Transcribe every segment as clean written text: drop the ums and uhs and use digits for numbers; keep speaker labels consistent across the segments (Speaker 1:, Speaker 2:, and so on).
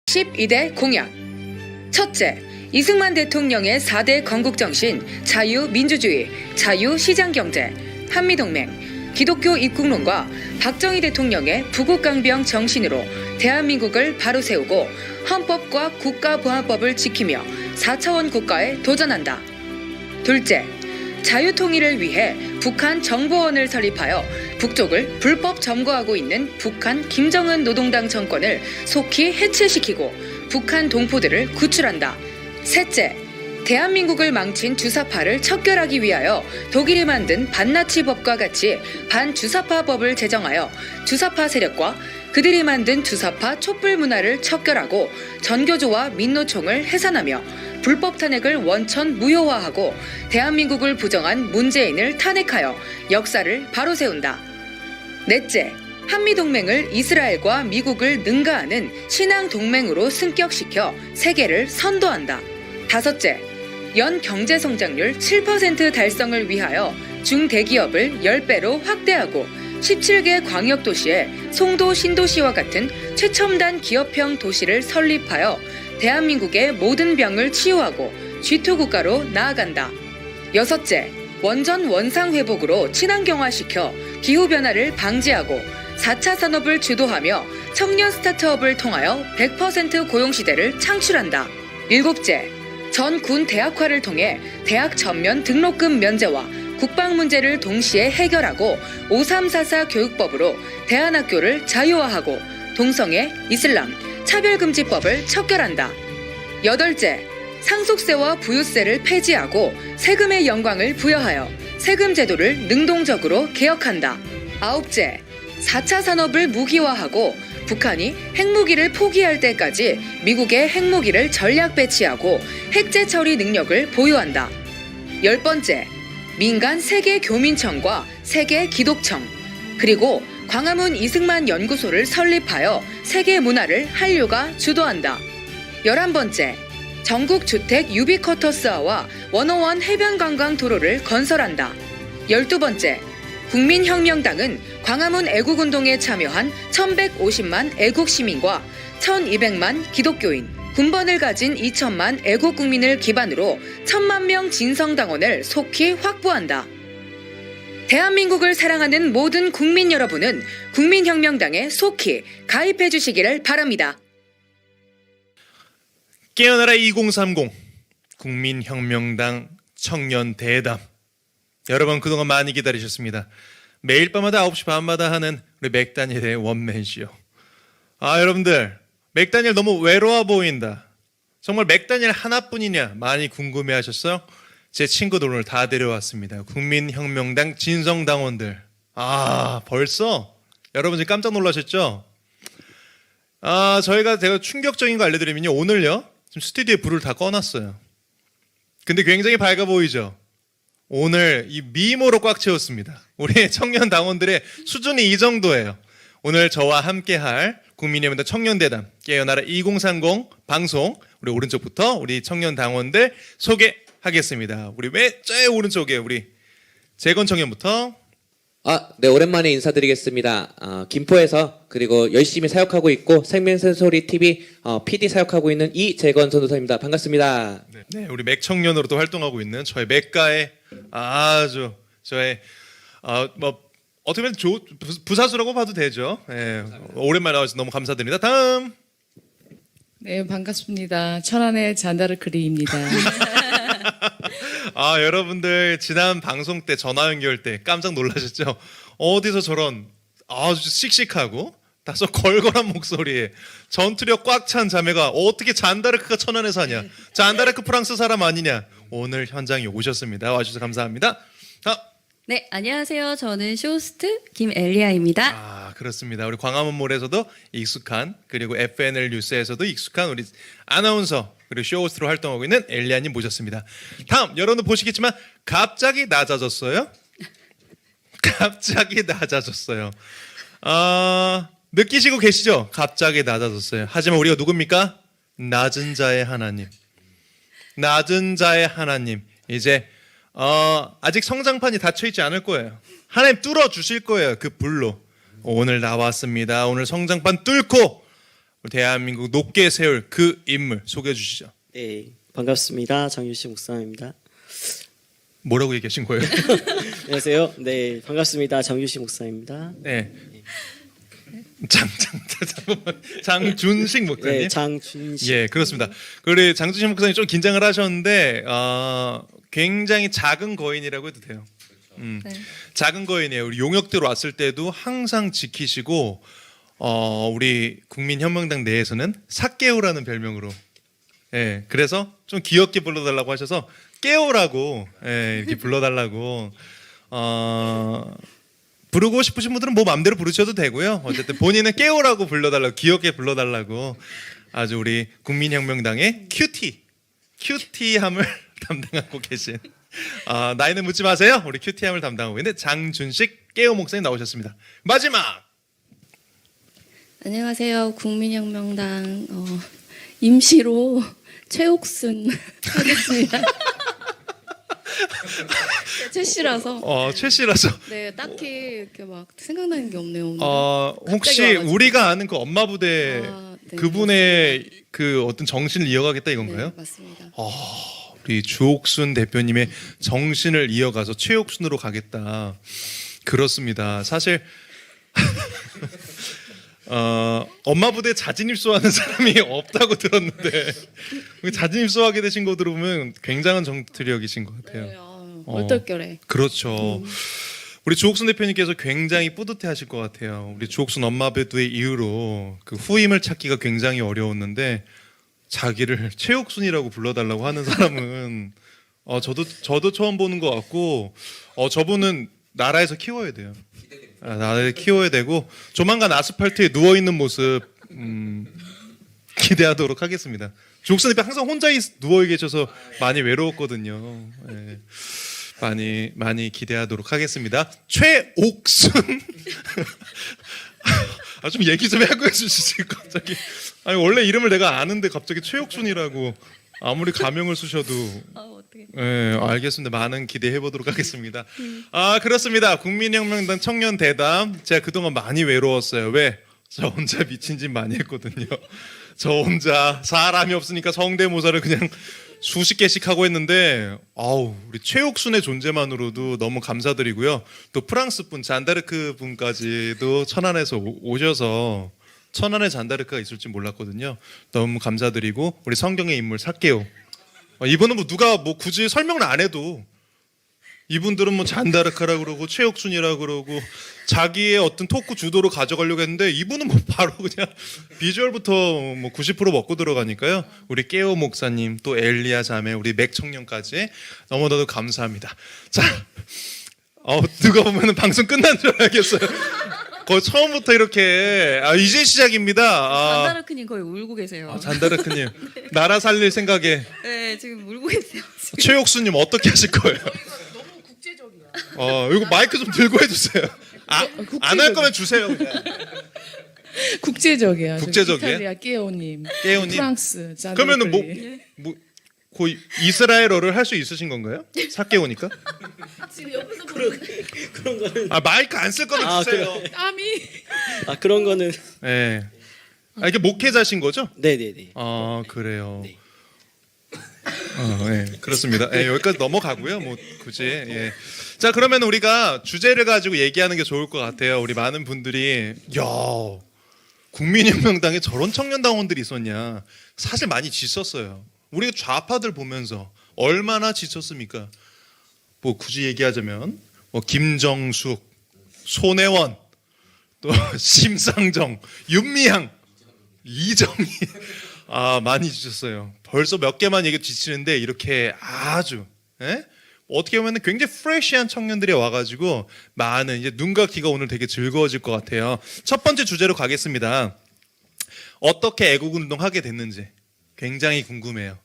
Speaker 1: 12대 공약. 첫째, 이승만 대통령의 4대 건국정신, 자유민주주의, 자유시장경제, 한미동맹, 기독교 입국론과 박정희 대통령의 부국강병 정신으로 대한민국을 바로 세우고 헌법과 국가보안법을 지키며 4차원 국가에 도전한다. 둘째, 자유통일을 위해 북한 정보원을 설립하여 북쪽을 불법 점거하고 있는 북한 김정은 노동당 정권을 속히 해체시키고 북한 동포들을 구출한다. 셋째, 대한민국을 망친 주사파를 척결하기 위하여 독일이 만든 반나치법과 같이 반주사파법을 제정하여 주사파 세력과 그들이 만든 주사파 촛불 문화를 척결하고 전교조와 민노총을 해산하며 불법 탄핵을 원천 무효화하고 대한민국을 부정한 문재인을 탄핵하여 역사를 바로 세운다. 넷째, 한미동맹을 이스라엘과 미국을 능가하는 신앙동맹으로 승격시켜 세계를 선도한다. 다섯째, 연 경제성장률 7% 달성을 위하여 중대기업을 10배로 확대하고 17개 광역도시에 송도 신도시와 같은 최첨단 기업형 도시를 설립하여 대한민국의 모든 병을 치유하고 G2 국가로 나아간다. 여섯째, 원전 원상 회복으로 친환경화시켜 기후변화를 방지하고 4차 산업을 주도하며 청년 스타트업을 통하여 100% 고용시대를 창출한다. 일곱째, 전 군 대학화를 통해 대학 전면 등록금 면제와 국방 문제를 동시에 해결하고 5344 교육법으로 대안학교를 자유화하고 동성애, 이슬람, 차별금지법을 척결한다. 여덟째, 상속세와 부유세를 폐지하고 세금의 영광을 부여하여 세금 제도를 능동적으로 개혁한다. 아홉째, 4차 산업을 무기화하고 북한이 핵무기를 포기할 때까지 미국의 핵무기를 전략 배치하고 핵재 처리 능력을 보유한다. 열 번째, 민간 세계 교민청과 세계 기독청, 그리고 광화문 이승만 연구소를 설립하여 세계 문화를 한류가 주도한다. 11번째, 전국 주택 유비쿼터스화와 101 해변관광 도로를 건설한다. 12번째, 국민혁명당은 광화문 애국운동에 참여한 1150만 애국시민과 1200만 기독교인, 군번을 가진 2000만 애국국민을 기반으로 1000만 명 진성당원을 속히 확보한다. 대한민국을 사랑하는 모든 국민 여러분은 국민혁명당에 속히 가입해 주시기를 바랍니다.
Speaker 2: 깨어나라 2030 국민혁명당 청년대담. 여러분 그동안 많이 기다리셨습니다. 매일 밤마다 9시 반마다 하는 우리 맥다니엘의 원맨쇼. 여러분들 맥다니엘 너무 외로워 보인다. 정말 맥다니엘 하나뿐이냐 많이 궁금해하셨어요? 제 친구들 오늘 다 데려왔습니다. 국민혁명당 진성당원들. 벌써? 여러분 지금 깜짝 놀라셨죠? 제가 충격적인 거 알려드리면요. 오늘요. 지금 스튜디오에 불을 다 꺼놨어요. 근데 굉장히 밝아 보이죠? 오늘 이 미모로 꽉 채웠습니다. 우리 청년 당원들의 수준이 이 정도예요. 오늘 저와 함께할 국민의힘당 청년대담 깨어나라 2030 방송 우리 오른쪽부터 우리 청년 당원들 소개하겠습니다. 우리 제일 오른쪽에 우리 재건 청년부터.
Speaker 3: 네, 오랜만에 인사드리겠습니다. 김포에서 그리고 열심히 사역하고 있고 생명센소리 TV PD 사역하고 있는 이재건 전도사입니다. 반갑습니다.
Speaker 2: 네, 우리 맥 청년으로도 활동하고 있는 저의 맥가의 저의 어떻게 보면 부사수라고 봐도 되죠. 네, 오랜만에 나와주셔서 너무 감사드립니다. 다음.
Speaker 4: 네, 반갑습니다. 천안의 잔다르크리입니다.
Speaker 2: 여러분들 지난 방송 때 전화 연결 때 깜짝 놀라셨죠? 어디서 저런 아주 씩씩하고 다소 걸걸한 목소리에 전투력 꽉 찬 자매가 어떻게 잔다르크가 천안에 사냐? 잔다르크 프랑스 사람 아니냐? 오늘 현장에 오셨습니다. 와주셔서 감사합니다.
Speaker 5: 네, 안녕하세요. 저는 쇼호스트 김엘리아입니다.
Speaker 2: 그렇습니다. 우리 광화문몰에서도 익숙한, 그리고 FNL 뉴스에서도 익숙한 우리 아나운서 그리고 쇼호스트로 활동하고 있는 엘리아님 모셨습니다. 다음, 여러분도 보시겠지만 갑자기 낮아졌어요. 갑자기 낮아졌어요. 느끼시고 계시죠? 갑자기 낮아졌어요. 하지만 우리가 누굽니까? 낮은 자의 하나님. 낮은 자의 하나님. 이제 아직 성장판이 닫혀있지 않을 거예요. 하나님 뚫어주실 거예요. 그 불로. 오늘 나왔습니다. 오늘 성장판 뚫고 대한민국 높게 세울 그 인물 소개해 주시죠.
Speaker 6: 네, 반갑습니다. 장유식 목사입니다.
Speaker 2: 뭐라고 얘기하신 거예요?
Speaker 6: 안녕하세요. 네, 반갑습니다. 장유식 목사입니다.
Speaker 2: 네. 잠깐만. 장준식 목사님.
Speaker 6: 네, 장준식.
Speaker 2: 예, 그렇습니다. 그래 장준식 목사님 좀 긴장을 하셨는데 굉장히 작은 거인이라고 해도 돼요.
Speaker 5: 네.
Speaker 2: 작은 거인이에요. 우리 용역대로 왔을 때도 항상 지키시고 우리 국민혁명당 내에서는 사깨오라는 별명으로 그래서 좀 귀엽게 불러달라고 하셔서 깨오라고 이렇게 불러달라고 부르고 싶으신 분들은 뭐 마음대로 부르셔도 되고요. 어쨌든 본인은 깨오라고 불러달라고 귀엽게 불러달라고 아주 우리 국민혁명당의 큐티함을 담당하고 계신 나이는 묻지 마세요. 우리 큐티함을 담당하고 있는 장준식 깨오 목사님 나오셨습니다. 마지막
Speaker 7: 안녕하세요. 국민혁명당 임시로 최옥순 하겠습니다. 최 씨라서.
Speaker 2: 최 씨라서
Speaker 7: 네, 딱히 이렇게 막 생각나는 게 없네요. 오늘.
Speaker 2: 혹시
Speaker 7: 와가지고.
Speaker 2: 우리가 아는 그 엄마 부대
Speaker 7: 네,
Speaker 2: 그분의 그 어떤 정신을 이어가겠다 이건가요?
Speaker 7: 네, 맞습니다.
Speaker 2: 우리 주옥순 대표님의 정신을 이어가서 최옥순으로 가겠다. 그렇습니다. 사실 엄마 부대 자진 입소하는 사람이 없다고 들었는데 자진 입소하게 되신 거 들어보면 굉장한 정치력이신 것 같아요.
Speaker 7: 네, 얼떨결에.
Speaker 2: 그렇죠. 우리 주옥순 대표님께서 굉장히 뿌듯해하실 것 같아요. 우리 주옥순 엄마 부대 이후로 그 후임을 찾기가 굉장히 어려웠는데 자기를 최옥순이라고 불러달라고 하는 사람은 저도 처음 보는 것 같고 저분은 나라에서 키워야 돼요. 나라에 키워야 되고 조만간 아스팔트에 누워 있는 모습 기대하도록 하겠습니다. 주옥순 대표 항상 혼자 누워 계셔서 많이 외로웠거든요. 네. 많이 기대하도록 하겠습니다. 최옥순 좀 얘기 좀 하고 해주시지 갑자기. 아니 원래 이름을 내가 아는데 갑자기 최옥순이라고 아무리 가명을 쓰셔도
Speaker 5: 어떻게?
Speaker 2: 네, 알겠습니다. 많은 기대해 보도록 하겠습니다. 그렇습니다. 국민혁명당 청년 대담 제가 그동안 많이 외로웠어요. 왜? 저 혼자 미친 짓 많이 했거든요. 저 혼자 사람이 없으니까 성대모사를 그냥 수십 개씩 하고 했는데 우리 최옥순의 존재만으로도 너무 감사드리고요. 또 프랑스 분 잔다르크 분까지도 천안에서 오셔서 천안에 잔다르크가 있을 줄 몰랐거든요. 너무 감사드리고 우리 성경의 인물 사케오 이분은 뭐 누가 뭐 굳이 설명을 안 해도 이분들은 뭐 잔다르카라 그러고 최옥순이라 그러고 자기의 어떤 토크 주도로 가져가려고 했는데 이분은 뭐 바로 그냥 비주얼부터 뭐 90% 먹고 들어가니까요. 우리 깨오 목사님 또 엘리야 자매 우리 맥 청년까지 너무나도 감사합니다. 자, 누가 보면은 방송 끝난 줄 알겠어요. 거의 처음부터 이렇게 이제 시작입니다.
Speaker 5: 잔다르크님 거의 울고 계세요.
Speaker 2: 잔다르크님 나라 살릴 생각에
Speaker 5: 네, 지금 울고 계세요. 지금.
Speaker 2: 최옥수님 어떻게 하실 거예요?
Speaker 4: 너무 국제적이야.
Speaker 2: 이거 마이크 좀 들고 해주세요. 안 할 거면 주세요. 그냥.
Speaker 4: 국제적이야.
Speaker 2: 국제적이에요?
Speaker 4: 이탈리아 깨오님,
Speaker 2: 깨오님.
Speaker 4: 프랑스.
Speaker 2: 그러면은
Speaker 4: 잔다르크리.
Speaker 2: 거의 이스라엘어를 할 수 있으신 건가요? 사케오니까?
Speaker 7: 지금 옆에서
Speaker 6: 그런 거는
Speaker 2: 마이크 안 쓸 거면 주세요.
Speaker 4: 땀이.
Speaker 6: 그런 거는
Speaker 2: 네. 이게 목회자신 거죠?
Speaker 6: 네네네.
Speaker 2: 그래요.
Speaker 6: 네.
Speaker 2: 네, 그렇습니다. 여기까지 넘어가고요. 뭐 굳이. 예. 자, 그러면 우리가 주제를 가지고 얘기하는 게 좋을 것 같아요. 우리 많은 분들이 국민혁명당에 저런 청년당원들이 있었냐. 사실 많이 지쳤어요. 우리가 좌파들 보면서 얼마나 지쳤습니까? 뭐 굳이 얘기하자면 김정숙, 손혜원, 또 심상정, 윤미향, 이정희 많이 지쳤어요. 벌써 몇 개만 얘기 지치는데 이렇게 아주 어떻게 보면 굉장히 프레시한 청년들이 와가지고 많은 이제 눈과 귀가 오늘 되게 즐거워질 것 같아요. 첫 번째 주제로 가겠습니다. 어떻게 애국운동 하게 됐는지 굉장히 궁금해요.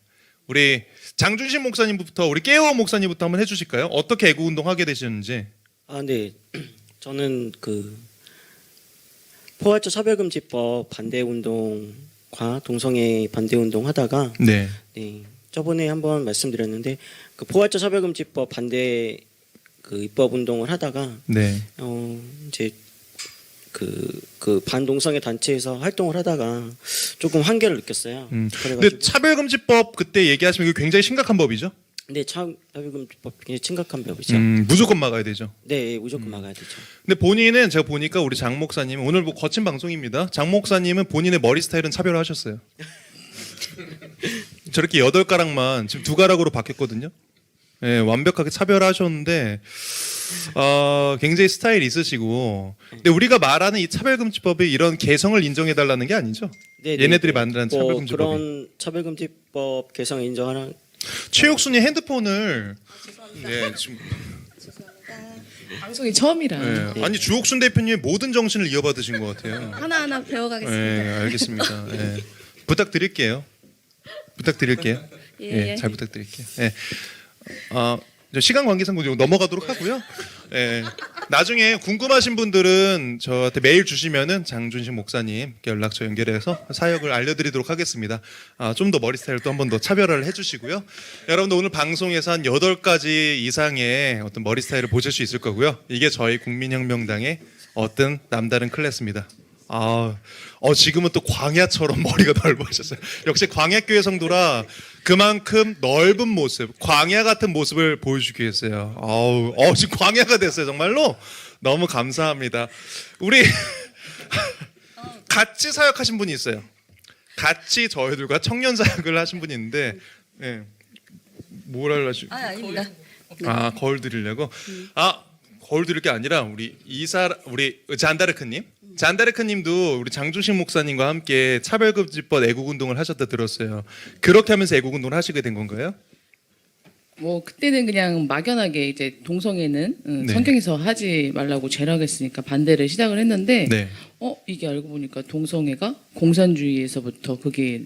Speaker 2: 우리 장준식 목사님부터 우리 깨오 목사님부터 한번 해주실까요? 어떻게 애국운동 하게 되셨는지.
Speaker 6: 네. 저는 그 포괄적 차별금지법 반대운동과 동성애 반대운동 하다가
Speaker 2: 네.
Speaker 6: 저번에 한번 말씀드렸는데 그 포괄적 차별금지법 반대 그 입법 운동을 하다가
Speaker 2: 네.
Speaker 6: 이제 그 반동성애 단체에서 활동을 하다가 조금 한계를 느꼈어요.
Speaker 2: 근데
Speaker 6: 그래가지고
Speaker 2: 차별금지법 그때 얘기하시면 이거 굉장히 심각한 법이죠.
Speaker 6: 네, 차별금지법 굉장히 심각한 법이죠.
Speaker 2: 무조건 막아야 되죠.
Speaker 6: 네, 무조건 막아야 되죠.
Speaker 2: 근데 본인은 제가 보니까 우리 장 목사님 오늘 뭐 거친 방송입니다. 장 목사님은 본인의 머리 스타일은 차별하셨어요. 저렇게 8가락만 지금 2가락으로 바뀌었거든요. 예, 완벽하게 차별하셨는데 굉장히 스타일 있으시고. 근데 우리가 말하는 이 차별금지법이 이런 개성을 인정해 달라는 게 아니죠.
Speaker 6: 네,
Speaker 2: 얘네들이 만드는
Speaker 6: 뭐
Speaker 2: 차별금지법이.
Speaker 6: 그런 차별금지법 개성을 인정하는
Speaker 2: 최옥순이 핸드폰을 네, 지금
Speaker 4: 방송이 처음이라.
Speaker 2: 네. 아니 주옥순 대표님의 모든 정신을 이어받으신 것 같아요.
Speaker 5: 하나하나 배워가겠습니다.
Speaker 2: 네, 알겠습니다. 네. 부탁드릴게요.
Speaker 5: 예.
Speaker 2: 잘 부탁드릴게요. 예. 시간 관계상 넘어가도록 하고요. 예. 나중에 궁금하신 분들은 저한테 메일 주시면은 장준식 목사님 연락처 연결해서 사역을 알려드리도록 하겠습니다. 좀 더 머리 스타일을 또 한 번 더 차별화를 해주시고요. 여러분들 오늘 방송에서 한 8가지 이상의 어떤 머리 스타일을 보실 수 있을 거고요. 이게 저희 국민혁명당의 어떤 남다른 클래스입니다. 지금은 또 광야처럼 머리가 넓어졌어요. 역시 광야교회 성도라 그만큼 넓은 모습, 광야 같은 모습을 보여주기 위해서요. 지금 광야가 됐어요. 정말로 너무 감사합니다. 우리 같이 사역하신 분이 있어요. 같이 저희들과 청년 사역을 하신 분이 있는데, 예. 뭘 하려고?
Speaker 5: 아닙니다.
Speaker 2: 거울 드리려고? 거울 드릴 게 아니라 우리 잔다르크님. 잔다르크님도 우리 장준식 목사님과 함께 차별금지법 애국운동을 하셨다 들었어요. 그렇게 하면서 애국운동을 하시게 된 건가요?
Speaker 4: 뭐 그때는 그냥 막연하게 이제 동성애는
Speaker 2: 네.
Speaker 4: 성경에서 하지 말라고 죄라했으니까 반대를 시작을 했는데
Speaker 2: 네.
Speaker 4: 이게 알고 보니까 동성애가 공산주의에서부터 그게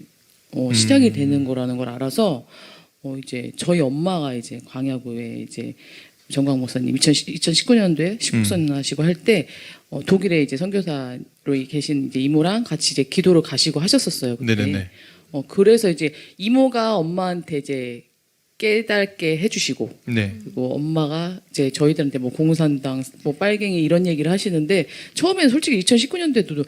Speaker 4: 시작이 되는 거라는 걸 알아서 이제 저희 엄마가 이제 광야교회 이제 정광 목사님 2019년도에 시국선하시고 할 때 독일에 이제 선교사로 계신 이제 이모랑 같이 이제 기도를 가시고 하셨었어요. 그때.
Speaker 2: 네네네.
Speaker 4: 그래서 이제 이모가 엄마한테 이제 깨닫게 해주시고
Speaker 2: 네.
Speaker 4: 그리고 엄마가 이제 저희들한테 뭐 공산당 뭐 빨갱이 이런 얘기를 하시는데 처음에는 솔직히 2019년도에도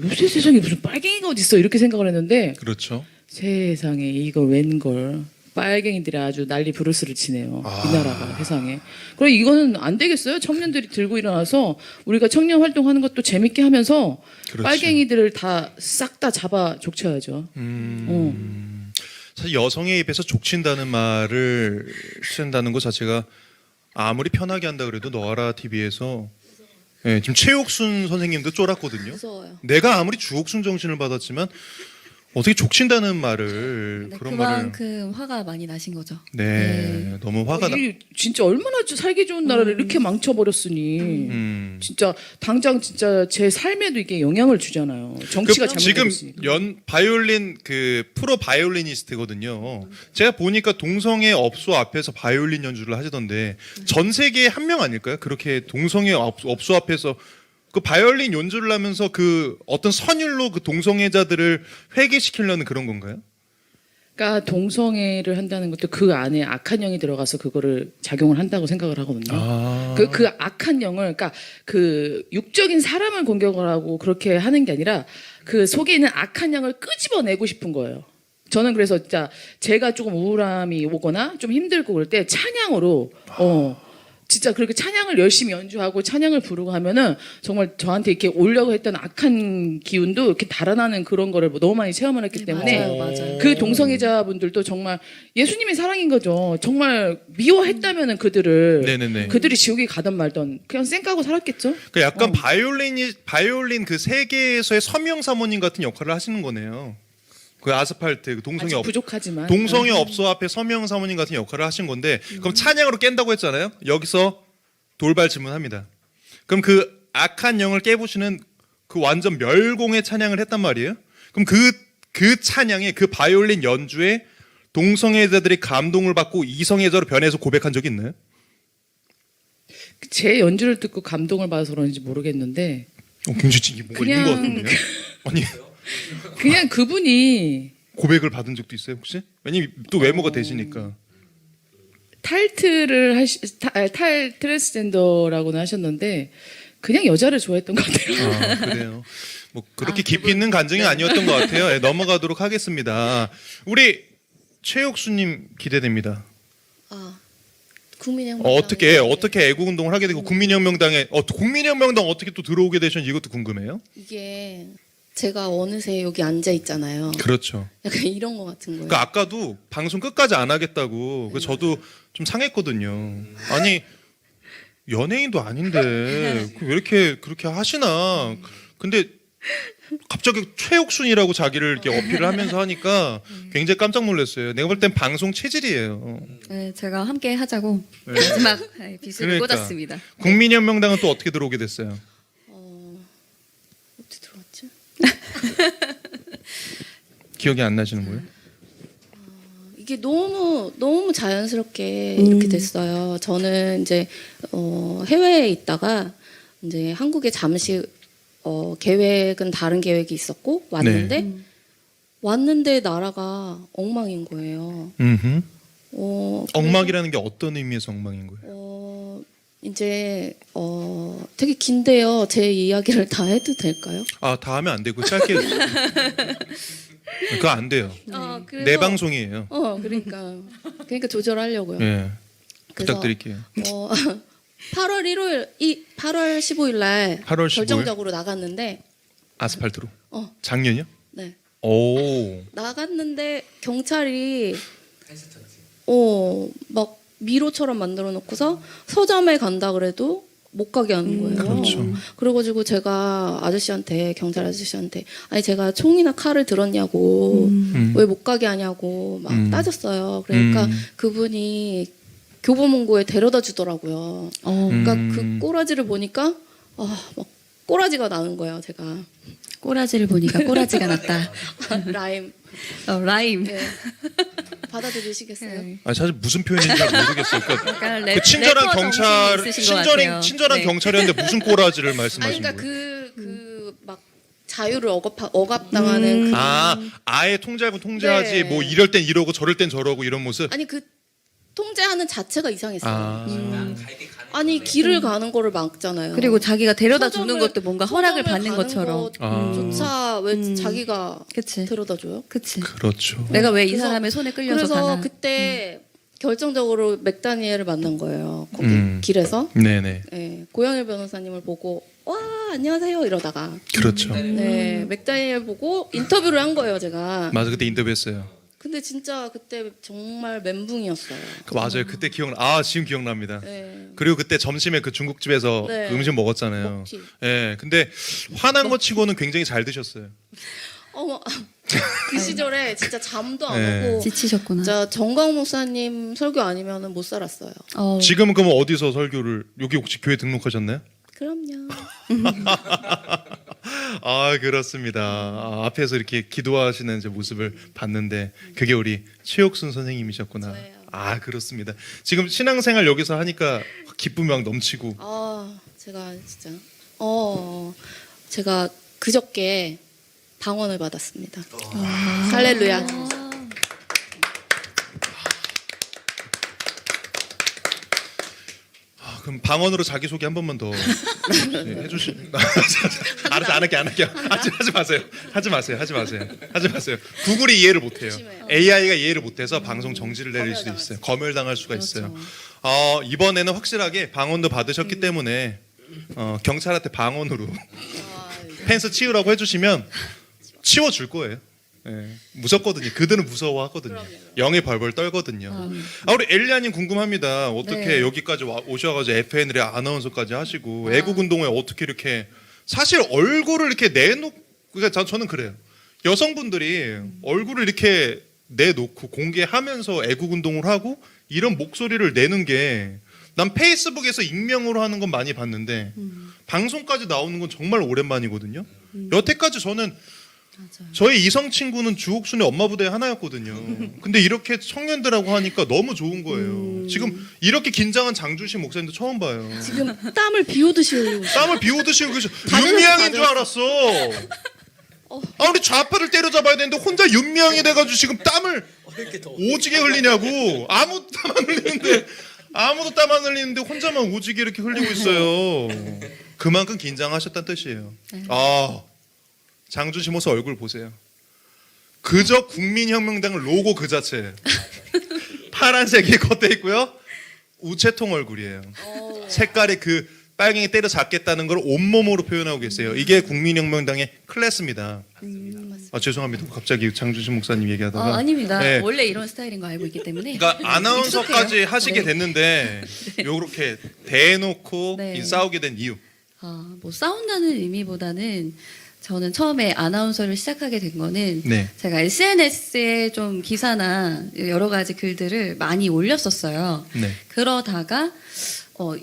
Speaker 4: 요새 세상에 무슨 빨갱이가 어딨어 이렇게 생각을 했는데
Speaker 2: 그렇죠.
Speaker 4: 세상에 이걸 웬걸 빨갱이들이 아주 난리 부르스를 치네요. 이 나라가 세상에. 그럼 이거는 안 되겠어요? 청년들이 들고 일어나서 우리가 청년 활동하는 것도 재밌게 하면서
Speaker 2: 그렇지.
Speaker 4: 빨갱이들을 다 싹 다 잡아 족쳐야죠.
Speaker 2: 사실 여성의 입에서 족친다는 말을 쓴다는 것 자체가 아무리 편하게 한다 그래도 너아라 TV에서 지금 최옥순 선생님도 쫄았거든요.
Speaker 7: 무서워요.
Speaker 2: 내가 아무리 주옥순 정신을 받았지만 어떻게 족친다는 말을
Speaker 5: 네,
Speaker 2: 그런 말을
Speaker 5: 그만큼 화가 많이 나신 거죠.
Speaker 2: 네, 너무 화가 나.
Speaker 4: 이게 진짜 얼마나 살기 좋은 나라를 이렇게 망쳐버렸으니 진짜 당장 진짜 제 삶에도 이게 영향을 주잖아요. 정치가
Speaker 2: 지금
Speaker 4: 잘못되고
Speaker 2: 바이올린 그 프로 바이올리니스트거든요. 제가 보니까 동성애 업소 앞에서 바이올린 연주를 하시던데 전 세계에 한 명 아닐까요? 그렇게 동성애 업소 앞에서 그 바이올린 연주를 하면서 그 어떤 선율로 그 동성애자들을 회개시키려는 그런 건가요?
Speaker 4: 그러니까 동성애를 한다는 것도 그 안에 악한 영이 들어가서 그거를 작용을 한다고 생각을 하거든요. 그 악한 영을 그러니까 그 육적인 사람을 공격을 하고 그렇게 하는 게 아니라 그 속에 있는 악한 영을 끄집어내고 싶은 거예요. 저는 그래서 진짜 제가 조금 우울함이 오거나 좀 힘들고 그럴 때 찬양으로 진짜 그렇게 찬양을 열심히 연주하고 찬양을 부르고 하면은 정말 저한테 이렇게 오려고 했던 악한 기운도 이렇게 달아나는 그런 거를 너무 많이 체험을 했기 때문에
Speaker 5: 맞아요.
Speaker 4: 그 동성애자분들도 정말 예수님의 사랑인 거죠. 정말 미워했다면은 그들을
Speaker 2: 네네네.
Speaker 4: 그들이 지옥에 가든 말든 그냥 쌩 까고 살았겠죠.
Speaker 2: 그 약간 바이올린 그 세계에서의 서명 사모님 같은 역할을 하시는 거네요. 그 아스팔트 그 동성애
Speaker 4: 아직 부족하지만
Speaker 2: 동성애 업소 앞에 서명 사모님 같은 역할을 하신 건데 그럼 찬양으로 깬다고 했잖아요. 여기서 돌발 질문합니다. 그럼 그 악한 영을 깨부시는 그 완전 멸공의 찬양을 했단 말이에요. 그럼 그 찬양에 그 바이올린 연주에 동성애자들이 감동을 받고 이성애자로 변해서 고백한 적이 있나요?
Speaker 4: 제 연주를 듣고 감동을 받아서 그런지 모르겠는데
Speaker 2: 굉장히 이게 뭔가 있는 것 같은데요. 아니
Speaker 4: 그냥 그분이
Speaker 2: 고백을 받은 적도 있어요 혹시? 왜냐면 또 외모가 되시니까.
Speaker 4: 트랜스젠더라고는 하셨는데 그냥 여자를 좋아했던 것 같아요.
Speaker 2: 아, 그래요. 뭐 그렇게 깊이 있는 감정이 아니었던 것 같아요. 예, 넘어가도록 하겠습니다. 우리 최옥수님 기대됩니다.
Speaker 7: 아, 국민혁명.
Speaker 2: 어떻게 애국 운동을 하게 되고 국민혁명당에 국민혁명당 어떻게 또 들어오게 되셨는지 이것도 궁금해요.
Speaker 7: 이게 제가 어느새 여기 앉아 있잖아요.
Speaker 2: 그렇죠.
Speaker 7: 약간 이런 거 같은 거예요.
Speaker 2: 그러니까 아까도 방송 끝까지 안 하겠다고. 그래서 저도 좀 상했거든요. 아니 연예인도 아닌데 왜 이렇게 그렇게 하시나. 근데 갑자기 최옥순이라고 자기를 이렇게 어필을 하면서 하니까 굉장히 깜짝 놀랐어요. 내가 볼 땐 방송 체질이에요.
Speaker 5: 네, 제가 함께 하자고
Speaker 2: 네.
Speaker 5: 마지막 빗을
Speaker 2: 그러니까.
Speaker 5: 꽂았습니다.
Speaker 2: 국민혁명당은 또 어떻게 들어오게 됐어요?
Speaker 7: 어떻게 들어왔지?
Speaker 2: 기억이 안 나시는 거예요?
Speaker 7: 이게 너무 자연스럽게 이렇게 됐어요. 저는 이제 해외에 있다가 이제 한국에 잠시 계획은 다른 계획이 있었고 왔는데 왔는데 나라가 엉망인 거예요.
Speaker 2: 음흠.
Speaker 7: 그래서,
Speaker 2: 엉망이라는 게 어떤 의미에서 엉망인 거예요?
Speaker 7: 이제 되게 긴데요. 제 이야기를 다 해도 될까요?
Speaker 2: 아, 다 하면 안 되고 짧게 해주세요. 그거 안 돼요.
Speaker 7: 그래서,
Speaker 2: 내 방송이에요.
Speaker 7: 그러니까 조절하려고요.
Speaker 2: 예.
Speaker 7: 그래서,
Speaker 2: 부탁드릴게요.
Speaker 7: 8월 15일 날
Speaker 2: 8월 15일?
Speaker 7: 결정적으로 나갔는데
Speaker 2: 아스팔트로.
Speaker 7: 어.
Speaker 2: 작년이요?
Speaker 7: 네.
Speaker 2: 오.
Speaker 7: 나갔는데 경찰이 막 미로처럼 만들어 놓고서 서점에 간다 그래도 못 가게 하는 거예요.
Speaker 2: 그렇죠.
Speaker 7: 그래가지고 제가 경찰 아저씨한테 아니 제가 총이나 칼을 들었냐고 왜 못 가게 하냐고 막 따졌어요. 그러니까 그분이 교보문고에 데려다 주더라고요. 그러니까 그 꼬라지를 보니까 막 꼬라지가 나는 거예요. 제가
Speaker 5: 꼬라지를 보니까 꼬라지가 났다.
Speaker 7: 라임.
Speaker 5: 라임.
Speaker 7: 네. 받아들이시겠어요?
Speaker 5: 네.
Speaker 2: 아, 사실 무슨 표현인지 잘 모르겠어요. 그러니까
Speaker 5: 약간
Speaker 2: 그 친절한
Speaker 5: 래퍼
Speaker 2: 경찰,
Speaker 5: 정신이 있으신 것 같아요.
Speaker 2: 친절한
Speaker 5: 네.
Speaker 2: 경찰이었는데 무슨 꼬라지를
Speaker 7: 아니
Speaker 2: 말씀하시는
Speaker 7: 그러니까
Speaker 2: 거예요?
Speaker 7: 그 막 자유를 억압당하는 그
Speaker 2: 아예 통제하고 통제하지
Speaker 7: 네.
Speaker 2: 뭐 이럴 땐 이러고 저럴 땐 저러고 이런 모습.
Speaker 7: 아니 그 통제하는 자체가 이상했어요.
Speaker 2: 아.
Speaker 7: 아니 길을 가는 거를 막잖아요.
Speaker 5: 그리고 자기가 데려다
Speaker 7: 서점을-
Speaker 5: 주는 것도 뭔가 허락을
Speaker 7: 서점을
Speaker 5: 받는
Speaker 7: 가는
Speaker 5: 것처럼.
Speaker 2: 아.
Speaker 7: 조차 왜 자기가
Speaker 5: 그치.
Speaker 7: 데려다 줘요?
Speaker 5: 그치.
Speaker 2: 그렇죠.
Speaker 5: 내가 왜 이
Speaker 7: 그래서-
Speaker 5: 사람의 손에 끌려서
Speaker 7: 그래서
Speaker 5: 가나.
Speaker 7: 그때 결정적으로 맥다니엘을 만난 거예요. 거기 길에서.
Speaker 2: 네네.
Speaker 7: 네, 고영일 변호사님을 보고 와 안녕하세요 이러다가
Speaker 2: 그렇죠.
Speaker 7: 네, 맥다니엘 보고 인터뷰를 한 거예요 제가.
Speaker 2: 맞아, 그때 인터뷰했어요.
Speaker 7: 근데 진짜 그때 정말 멘붕이었어요.
Speaker 2: 맞아요. 그때 아, 지금 기억납니다.
Speaker 7: 네.
Speaker 2: 그리고 그때 점심에 그 중국집에서
Speaker 7: 네.
Speaker 2: 그 음식 먹었잖아요.
Speaker 7: 먹튀.
Speaker 2: 예. 근데 화난 거 치고는 굉장히 잘 드셨어요.
Speaker 7: 그 시절에 진짜 잠도 안
Speaker 2: 네.
Speaker 7: 오고
Speaker 5: 지치셨구나.
Speaker 7: 진짜 정광 목사님 설교 아니면은 못 살았어요.
Speaker 2: 지금은 그럼 어디서 설교를 여기 혹시 교회 등록하셨나요?
Speaker 7: 그럼요.
Speaker 2: 아, 그렇습니다. 아, 앞에서 이렇게 기도하시는 이제 모습을 봤는데 그게 우리 최옥순 선생님이셨구나.
Speaker 7: 저예요.
Speaker 2: 아, 그렇습니다. 지금 신앙생활 여기서 하니까 기쁨이 막 넘치고.
Speaker 7: 제가 진짜 제가 그저께 방언을 받았습니다. 할렐루야.
Speaker 2: 그럼 방언으로 자기 소개 한 번만 더 해주시. 알았어, 안 할게요. 하지 마세요. 구글이 이해를 못해요.
Speaker 7: 조심해요.
Speaker 2: AI가 이해를 못해서 방송 정지를 내릴 수도 있어요. 검열당할 수가 있어요. 이번에는 확실하게 방언도 받으셨기 때문에 경찰한테 방언으로 펜스 치우라고 해주시면 치워줄 거예요. 예, 무섭거든요. 그들은 무서워하거든요. 영이 벌벌 떨거든요. 우리 엘리아님 궁금합니다. 어떻게
Speaker 5: 네.
Speaker 2: 여기까지 오셔가지고 FN의 아나운서까지 하시고 애국 운동에 어떻게 이렇게 사실 얼굴을 이렇게 내놓고 그러니까 저는 그래요. 여성분들이 얼굴을 이렇게 내놓고 공개하면서 애국 운동을 하고 이런 목소리를 내는 게 난 페이스북에서 익명으로 하는 건 많이 봤는데 방송까지 나오는 건 정말 오랜만이거든요. 여태까지 저는 저희 이성 친구는 주옥순의 엄마 부대 하나였거든요. 근데 이렇게 청년들하고 하니까 너무 좋은 거예요. 지금 이렇게 긴장한 장주신 목사님도 처음 봐요.
Speaker 7: 지금 땀을 비오듯이 흘리고 있어요.
Speaker 2: 땀을 비오듯이 흘리고
Speaker 7: 다른
Speaker 2: 윤미향인 줄
Speaker 7: 사람
Speaker 2: 알았어. 우리 좌파를 때려잡아야 되는데 혼자 윤미향이 돼가지고 지금 땀을 오지게 흘리냐고. 아무도 땀 안 흘리는데 혼자만 오지게 이렇게 흘리고 있어요. 그만큼 긴장하셨다는 뜻이에요.
Speaker 5: 네.
Speaker 2: 아, 장준 씨 모습 얼굴 보세요. 그저 국민혁명당 로고 그 자체예요. 파란색이 겉에 있고요. 우체통 얼굴이에요. 색깔이 그 빨갱이 때려잡겠다는 걸 온몸으로 표현하고 계세요. 이게 국민혁명당의 클래스입니다. 아, 죄송합니다. 갑자기 장준신 목사님 얘기하다가.
Speaker 5: 아닙니다.
Speaker 2: 네.
Speaker 5: 원래 이런 스타일인 거 알고 있기 때문에.
Speaker 2: 그러니까 아나운서까지
Speaker 5: 익숙해요.
Speaker 2: 하시게
Speaker 5: 네.
Speaker 2: 됐는데 요렇게 대놓고
Speaker 5: 네.
Speaker 2: 이 싸우게 된 이유.
Speaker 5: 뭐 싸운다는 의미보다는 저는 처음에 아나운서를 시작하게 된 거는
Speaker 2: 네.
Speaker 5: 제가 SNS에 좀 기사나 여러 가지 글들을 많이 올렸었어요.
Speaker 2: 네.
Speaker 5: 그러다가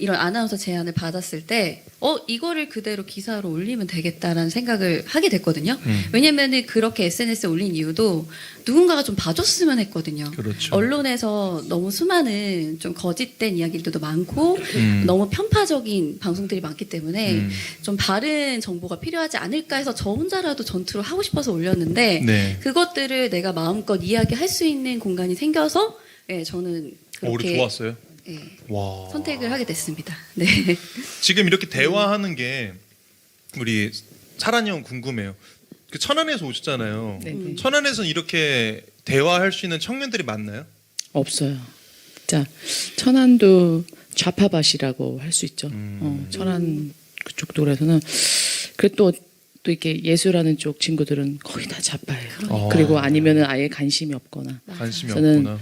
Speaker 5: 이런 아나운서 제안을 받았을 때 이거를 그대로 기사로 올리면 되겠다라는 생각을 하게 됐거든요. 왜냐면은 그렇게 SNS에 올린 이유도 누군가가 좀 봐줬으면 했거든요.
Speaker 2: 그렇죠.
Speaker 5: 언론에서 너무 수많은 좀 거짓된 이야기들도 많고 너무 편파적인 방송들이 많기 때문에 좀 바른 정보가 필요하지 않을까 해서 저 혼자라도 전투를 하고 싶어서 올렸는데
Speaker 2: 네.
Speaker 5: 그것들을 내가 마음껏 이야기할 수 있는 공간이 생겨서 저는
Speaker 2: 우리
Speaker 5: 그렇게
Speaker 2: 좋았어요.
Speaker 5: 예,
Speaker 2: 와.
Speaker 5: 선택을 하게 됐습니다. 네.
Speaker 2: 지금 이렇게 대화하는 게 우리 사란이 형 궁금해요. 그 천안에서 오셨잖아요.
Speaker 4: 네.
Speaker 2: 천안에서는 이렇게 대화할 수 있는 청년들이 많나요?
Speaker 4: 없어요. 자, 천안도 좌파밭이라고 할 수 있죠. 천안 그쪽 도에서는 그또 이렇게 예술하는 쪽 친구들은 거의 다 좌파예요. 그리고 아니면은 아예 관심이 없거나.
Speaker 2: 관심이
Speaker 4: 저는
Speaker 2: 없구나.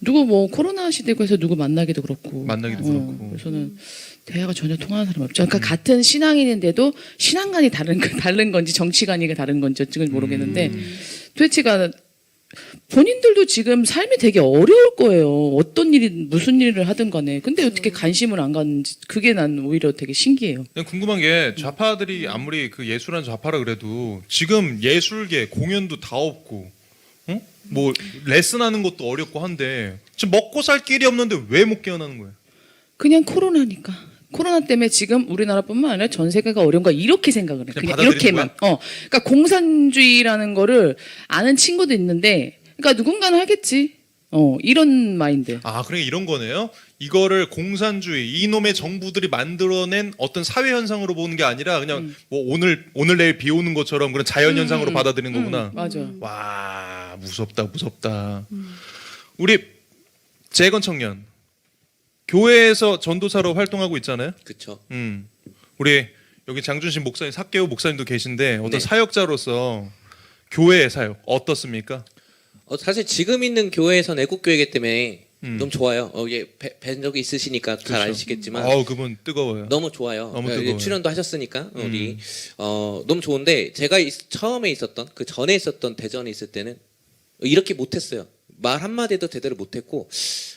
Speaker 4: 누구 뭐 코로나 시대고 해서 누구 만나기도 그렇고.
Speaker 2: 만나기도 그렇고.
Speaker 4: 그래서는 대화가 전혀 통하는 사람이 없죠. 그러니까 같은 신앙인인데도 신앙관이 다른 건지 정치관이 다른 건지 어찌는 모르겠는데 도대체가 본인들도 지금 삶이 되게 어려울 거예요. 어떤 일이 무슨 일을 하든 간에. 근데 어떻게 관심을 안 갖는지 그게 난 오히려 되게 신기해요.
Speaker 2: 그냥 궁금한 게 좌파들이 아무리 그 예술한 좌파라 그래도 지금 예술계 공연도 다 없고 뭐 레슨하는 것도 어렵고 한데 지금 먹고 살 길이 없는데 왜 못 깨어나는 거예요?
Speaker 4: 그냥 코로나니까. 코로나 때문에 지금 우리나라뿐만 아니라 전 세계가 어려운 거 이렇게 생각을 해.
Speaker 2: 그냥
Speaker 4: 그냥
Speaker 2: 받아들이는
Speaker 4: 이렇게만. 그러니까 공산주의라는 거를 아는 친구도 있는데, 그러니까 누군가는 하겠지. 이런 마인드.
Speaker 2: 아, 그러니까 이런 거네요. 이거를 공산주의 이놈의 정부들이 만들어낸 어떤 사회 현상으로 보는 게 아니라 그냥 뭐 오늘 내일 비 오는 것처럼 그런 자연 현상으로 받아들이는 거구나.
Speaker 4: 맞아.
Speaker 2: 와, 무섭다. 우리 재건 청년 교회에서 전도사로 활동하고 있잖아요.
Speaker 3: 그렇죠.
Speaker 2: 우리 여기 장준신 목사님, 삭개오 목사님도 계신데 어떤
Speaker 3: 네.
Speaker 2: 사역자로서 교회의 사역 어떻습니까?
Speaker 3: 사실 지금 있는 교회에선 애국교회이기 때문에
Speaker 2: 음.
Speaker 3: 너무 좋아요. 뵌 적이 있으시니까 잘
Speaker 2: 그렇죠.
Speaker 3: 아시겠지만
Speaker 2: 그분 뜨거워요.
Speaker 3: 너무 좋아요.
Speaker 2: 너무
Speaker 3: 예,
Speaker 2: 뜨거워요.
Speaker 3: 출연도 하셨으니까 우리 너무 좋은데 제가 처음에 있었던 그 전에 있었던 대전에 있을 때는 이렇게 못했어요. 말 한마디도 제대로 못했고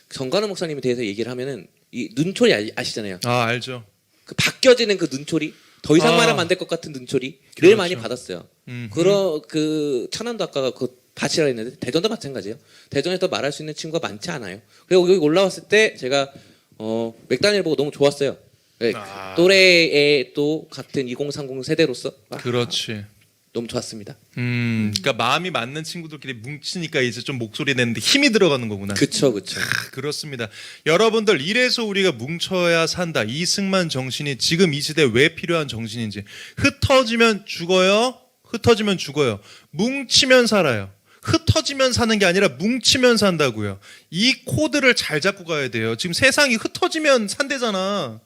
Speaker 3: 정관우 목사님에 대해서 얘기를 하면은 이 눈초리 아시잖아요.
Speaker 2: 아, 알죠.
Speaker 3: 그 바뀌어지는 그 눈초리 더 이상
Speaker 2: 아.
Speaker 3: 말하면 안 될 것 같은 눈초리를
Speaker 2: 그렇죠.
Speaker 3: 많이 받았어요.
Speaker 2: 음.
Speaker 3: 그 천안도 아까 그 밭이라 했는데 대전도 마찬가지예요. 대전에서 말할 수 있는 친구가 많지 않아요. 그리고 여기 올라왔을 때 제가 맥다니엘 보고 너무 좋았어요. 네,
Speaker 2: 아.
Speaker 3: 또래의 또 같은 2030 세대로서
Speaker 2: 그렇지.
Speaker 3: 너무 좋았습니다.
Speaker 2: 그러니까 마음이 맞는 친구들끼리 뭉치니까 이제 좀 목소리 내는데 힘이 들어가는 거구나.
Speaker 3: 그쵸.
Speaker 2: 그렇습니다. 여러분들 이래서 우리가 뭉쳐야 산다. 이승만 정신이 지금 이 시대에 왜 필요한 정신인지. 흩어지면 죽어요. 뭉치면 살아요. 흩어지면 사는 게 아니라 뭉치면 산다고요. 이 코드를 잘 잡고 가야 돼요. 지금 세상이 흩어지면 산대잖아.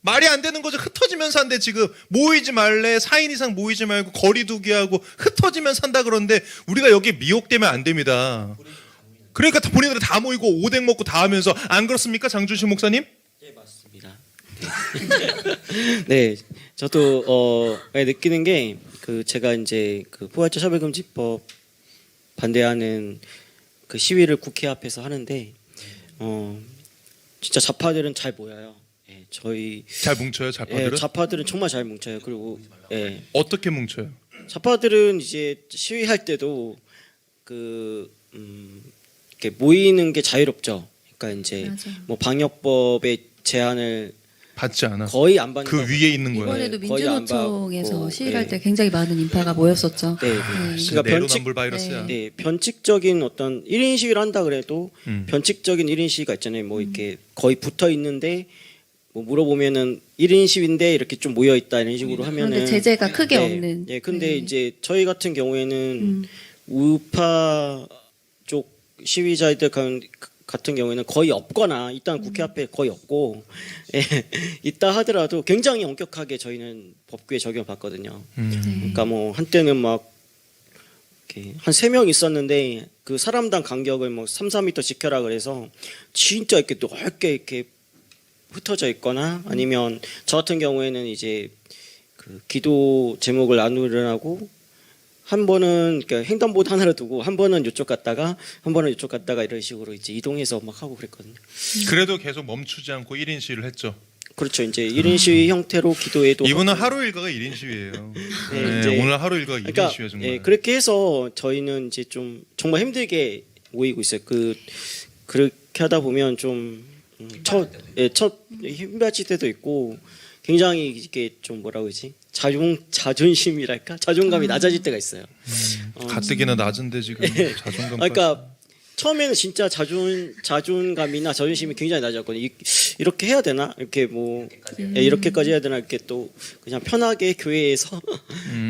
Speaker 2: 말이 안 되는 거죠. 흩어지면 산대. 지금 모이지 말래. 4인 이상 모이지 말고 거리 두기 하고 흩어지면 산다 그러는데 우리가 여기에 미혹되면 안 됩니다. 그러니까 본인들이 다 모이고 오뎅 먹고 다 하면서 안 그렇습니까? 장준신 목사님?
Speaker 6: 네, 맞습니다. 네, 저도 느끼는 게 그 제가 이제 그 포괄적 차별금지법 반대하는 그 시위를 국회 앞에서 하는데 진짜 좌파들은 잘 모여요. 예, 저희
Speaker 2: 잘 뭉쳐요, 좌파들은?
Speaker 6: 좌파들은 정말 잘 뭉쳐요. 그리고
Speaker 2: 어떻게 뭉쳐요?
Speaker 6: 좌파들은 이제 시위할 때도 이렇게 모이는 게 자유롭죠. 그러니까 이제
Speaker 5: 맞아.
Speaker 6: 뭐 방역법의 제한을
Speaker 2: 받지 않아.
Speaker 6: 거의 안 받는
Speaker 2: 그 위에 있는 거예요.
Speaker 5: 이번에도
Speaker 6: 거의 안
Speaker 5: 민주노총에서
Speaker 6: 받고,
Speaker 5: 시위할
Speaker 6: 네.
Speaker 5: 때 굉장히 많은 인파가 모였었죠.
Speaker 6: 네.
Speaker 2: 진짜
Speaker 6: 그러니까
Speaker 2: 내로남불 바이러스야.
Speaker 6: 네, 변칙적인 어떤 1인 시위를 한다 그래도
Speaker 2: 음.
Speaker 6: 변칙적인 1인 시위가 있잖아요. 뭐 이렇게 거의 붙어 있는데 뭐 물어보면은 1인 시위인데 이렇게 좀 모여 있다 이런 식으로 하면은
Speaker 5: 그런데 제재가 크게
Speaker 6: 네,
Speaker 5: 없는.
Speaker 6: 예, 근데
Speaker 5: 네.
Speaker 6: 이제 저희 같은 경우에는 우파 쪽 시위자들 같은 경우에는 거의 없거나 일단 국회 앞에 거의 없고 예, 있다 하더라도 굉장히 엄격하게 저희는 법규에 적용을 받거든요.
Speaker 5: 네.
Speaker 6: 그러니까 뭐 한때는 막 이렇게 한 3명 있었는데 그 사람당 간격을 뭐 3, 4m 지켜라 그래서 진짜 이렇게 넓게 이렇게 흩어져 있거나 아니면 저 같은 경우에는 이제 그 기도 제목을 나누려고 한 번은 그러니까 횡단보도 하나를 두고 한 번은 이쪽 갔다가 한 번은 이쪽 갔다가 이런 식으로 이제 이동해서 막 하고 그랬거든요.
Speaker 2: 그래도 계속 멈추지 않고 1인 시위를 했죠.
Speaker 6: 그렇죠. 이제 1인 시위 형태로 기도회도
Speaker 2: 이분은
Speaker 6: 하고.
Speaker 2: 하루 일과가 1인 시위예요.
Speaker 6: 네,
Speaker 2: 네,
Speaker 6: 이제
Speaker 2: 오늘 하루 일과가 1인
Speaker 6: 그러니까
Speaker 2: 시위야 정말.
Speaker 6: 예, 그렇게 해서 저희는 이제 좀 정말 힘들게 모이고 있어요. 그렇게 하다 보면 좀 첫 힘받칠 때도 있고 굉장히 이게 좀 뭐라고 그러지? 자존심이랄까? 자존감이 낮아질 때가 있어요.
Speaker 2: 가뜩이나 낮은데 지금 자존감.
Speaker 6: 그러니까 처음에는 진짜 자존감이나 자존심이 굉장히 낮았거든요. 이렇게 해야 되나? 이렇게 뭐 예, 이렇게까지 해야 되나? 이렇게 또 그냥 편하게 교회에서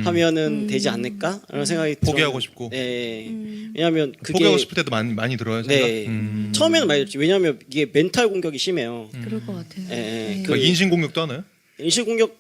Speaker 6: 하면은 되지 않을까? 라는 생각이
Speaker 2: 포기하고
Speaker 6: 들었는데,
Speaker 2: 싶고.
Speaker 6: 네. 왜냐하면 그게
Speaker 2: 포기하고 싶을 때도 많이 들어요. 생각?
Speaker 6: 네. 처음에는 많이 들었지. 왜냐하면 이게 멘탈 공격이 심해요.
Speaker 5: 그럴 것 같아요.
Speaker 6: 예, 예.
Speaker 2: 그 인신 공격도 하나요?
Speaker 6: 인식 공격.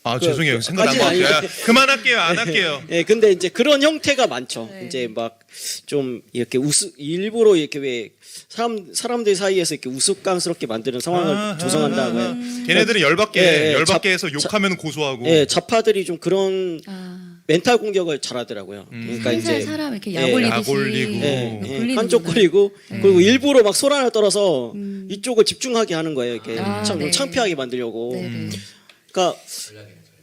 Speaker 2: 아 죄송해요. 생각 안
Speaker 6: 까지는
Speaker 2: 나왔어요.
Speaker 6: 아니고.
Speaker 2: 그만할게요. 안 할게요.
Speaker 6: 예, 근데 이제 그런 형태가 많죠.
Speaker 5: 네.
Speaker 6: 이제 막 좀 이렇게 일부러 이렇게 왜 사람들 사이에서 이렇게 우스꽝스럽게 만드는 상황을 조성한다고요.
Speaker 2: 걔네들은 열받게
Speaker 6: 예,
Speaker 2: 열받게 해서 욕하면 고소하고.
Speaker 6: 예, 좌파들이 좀 그런
Speaker 5: 아,
Speaker 6: 멘탈 공격을 잘하더라고요. 그러니까
Speaker 5: 살살
Speaker 6: 이제
Speaker 5: 사람 이렇게
Speaker 6: 예,
Speaker 5: 약올리듯이
Speaker 2: 약올리고.
Speaker 5: 굴리는구나.
Speaker 6: 한쪽거리고 그리고 일부러 막 소란을 떨어서 이쪽을 집중하게 하는 거예요. 이렇게
Speaker 5: 아,
Speaker 6: 참
Speaker 5: 네.
Speaker 6: 창피하게 만들려고.
Speaker 5: 네, 네.
Speaker 6: 그러니까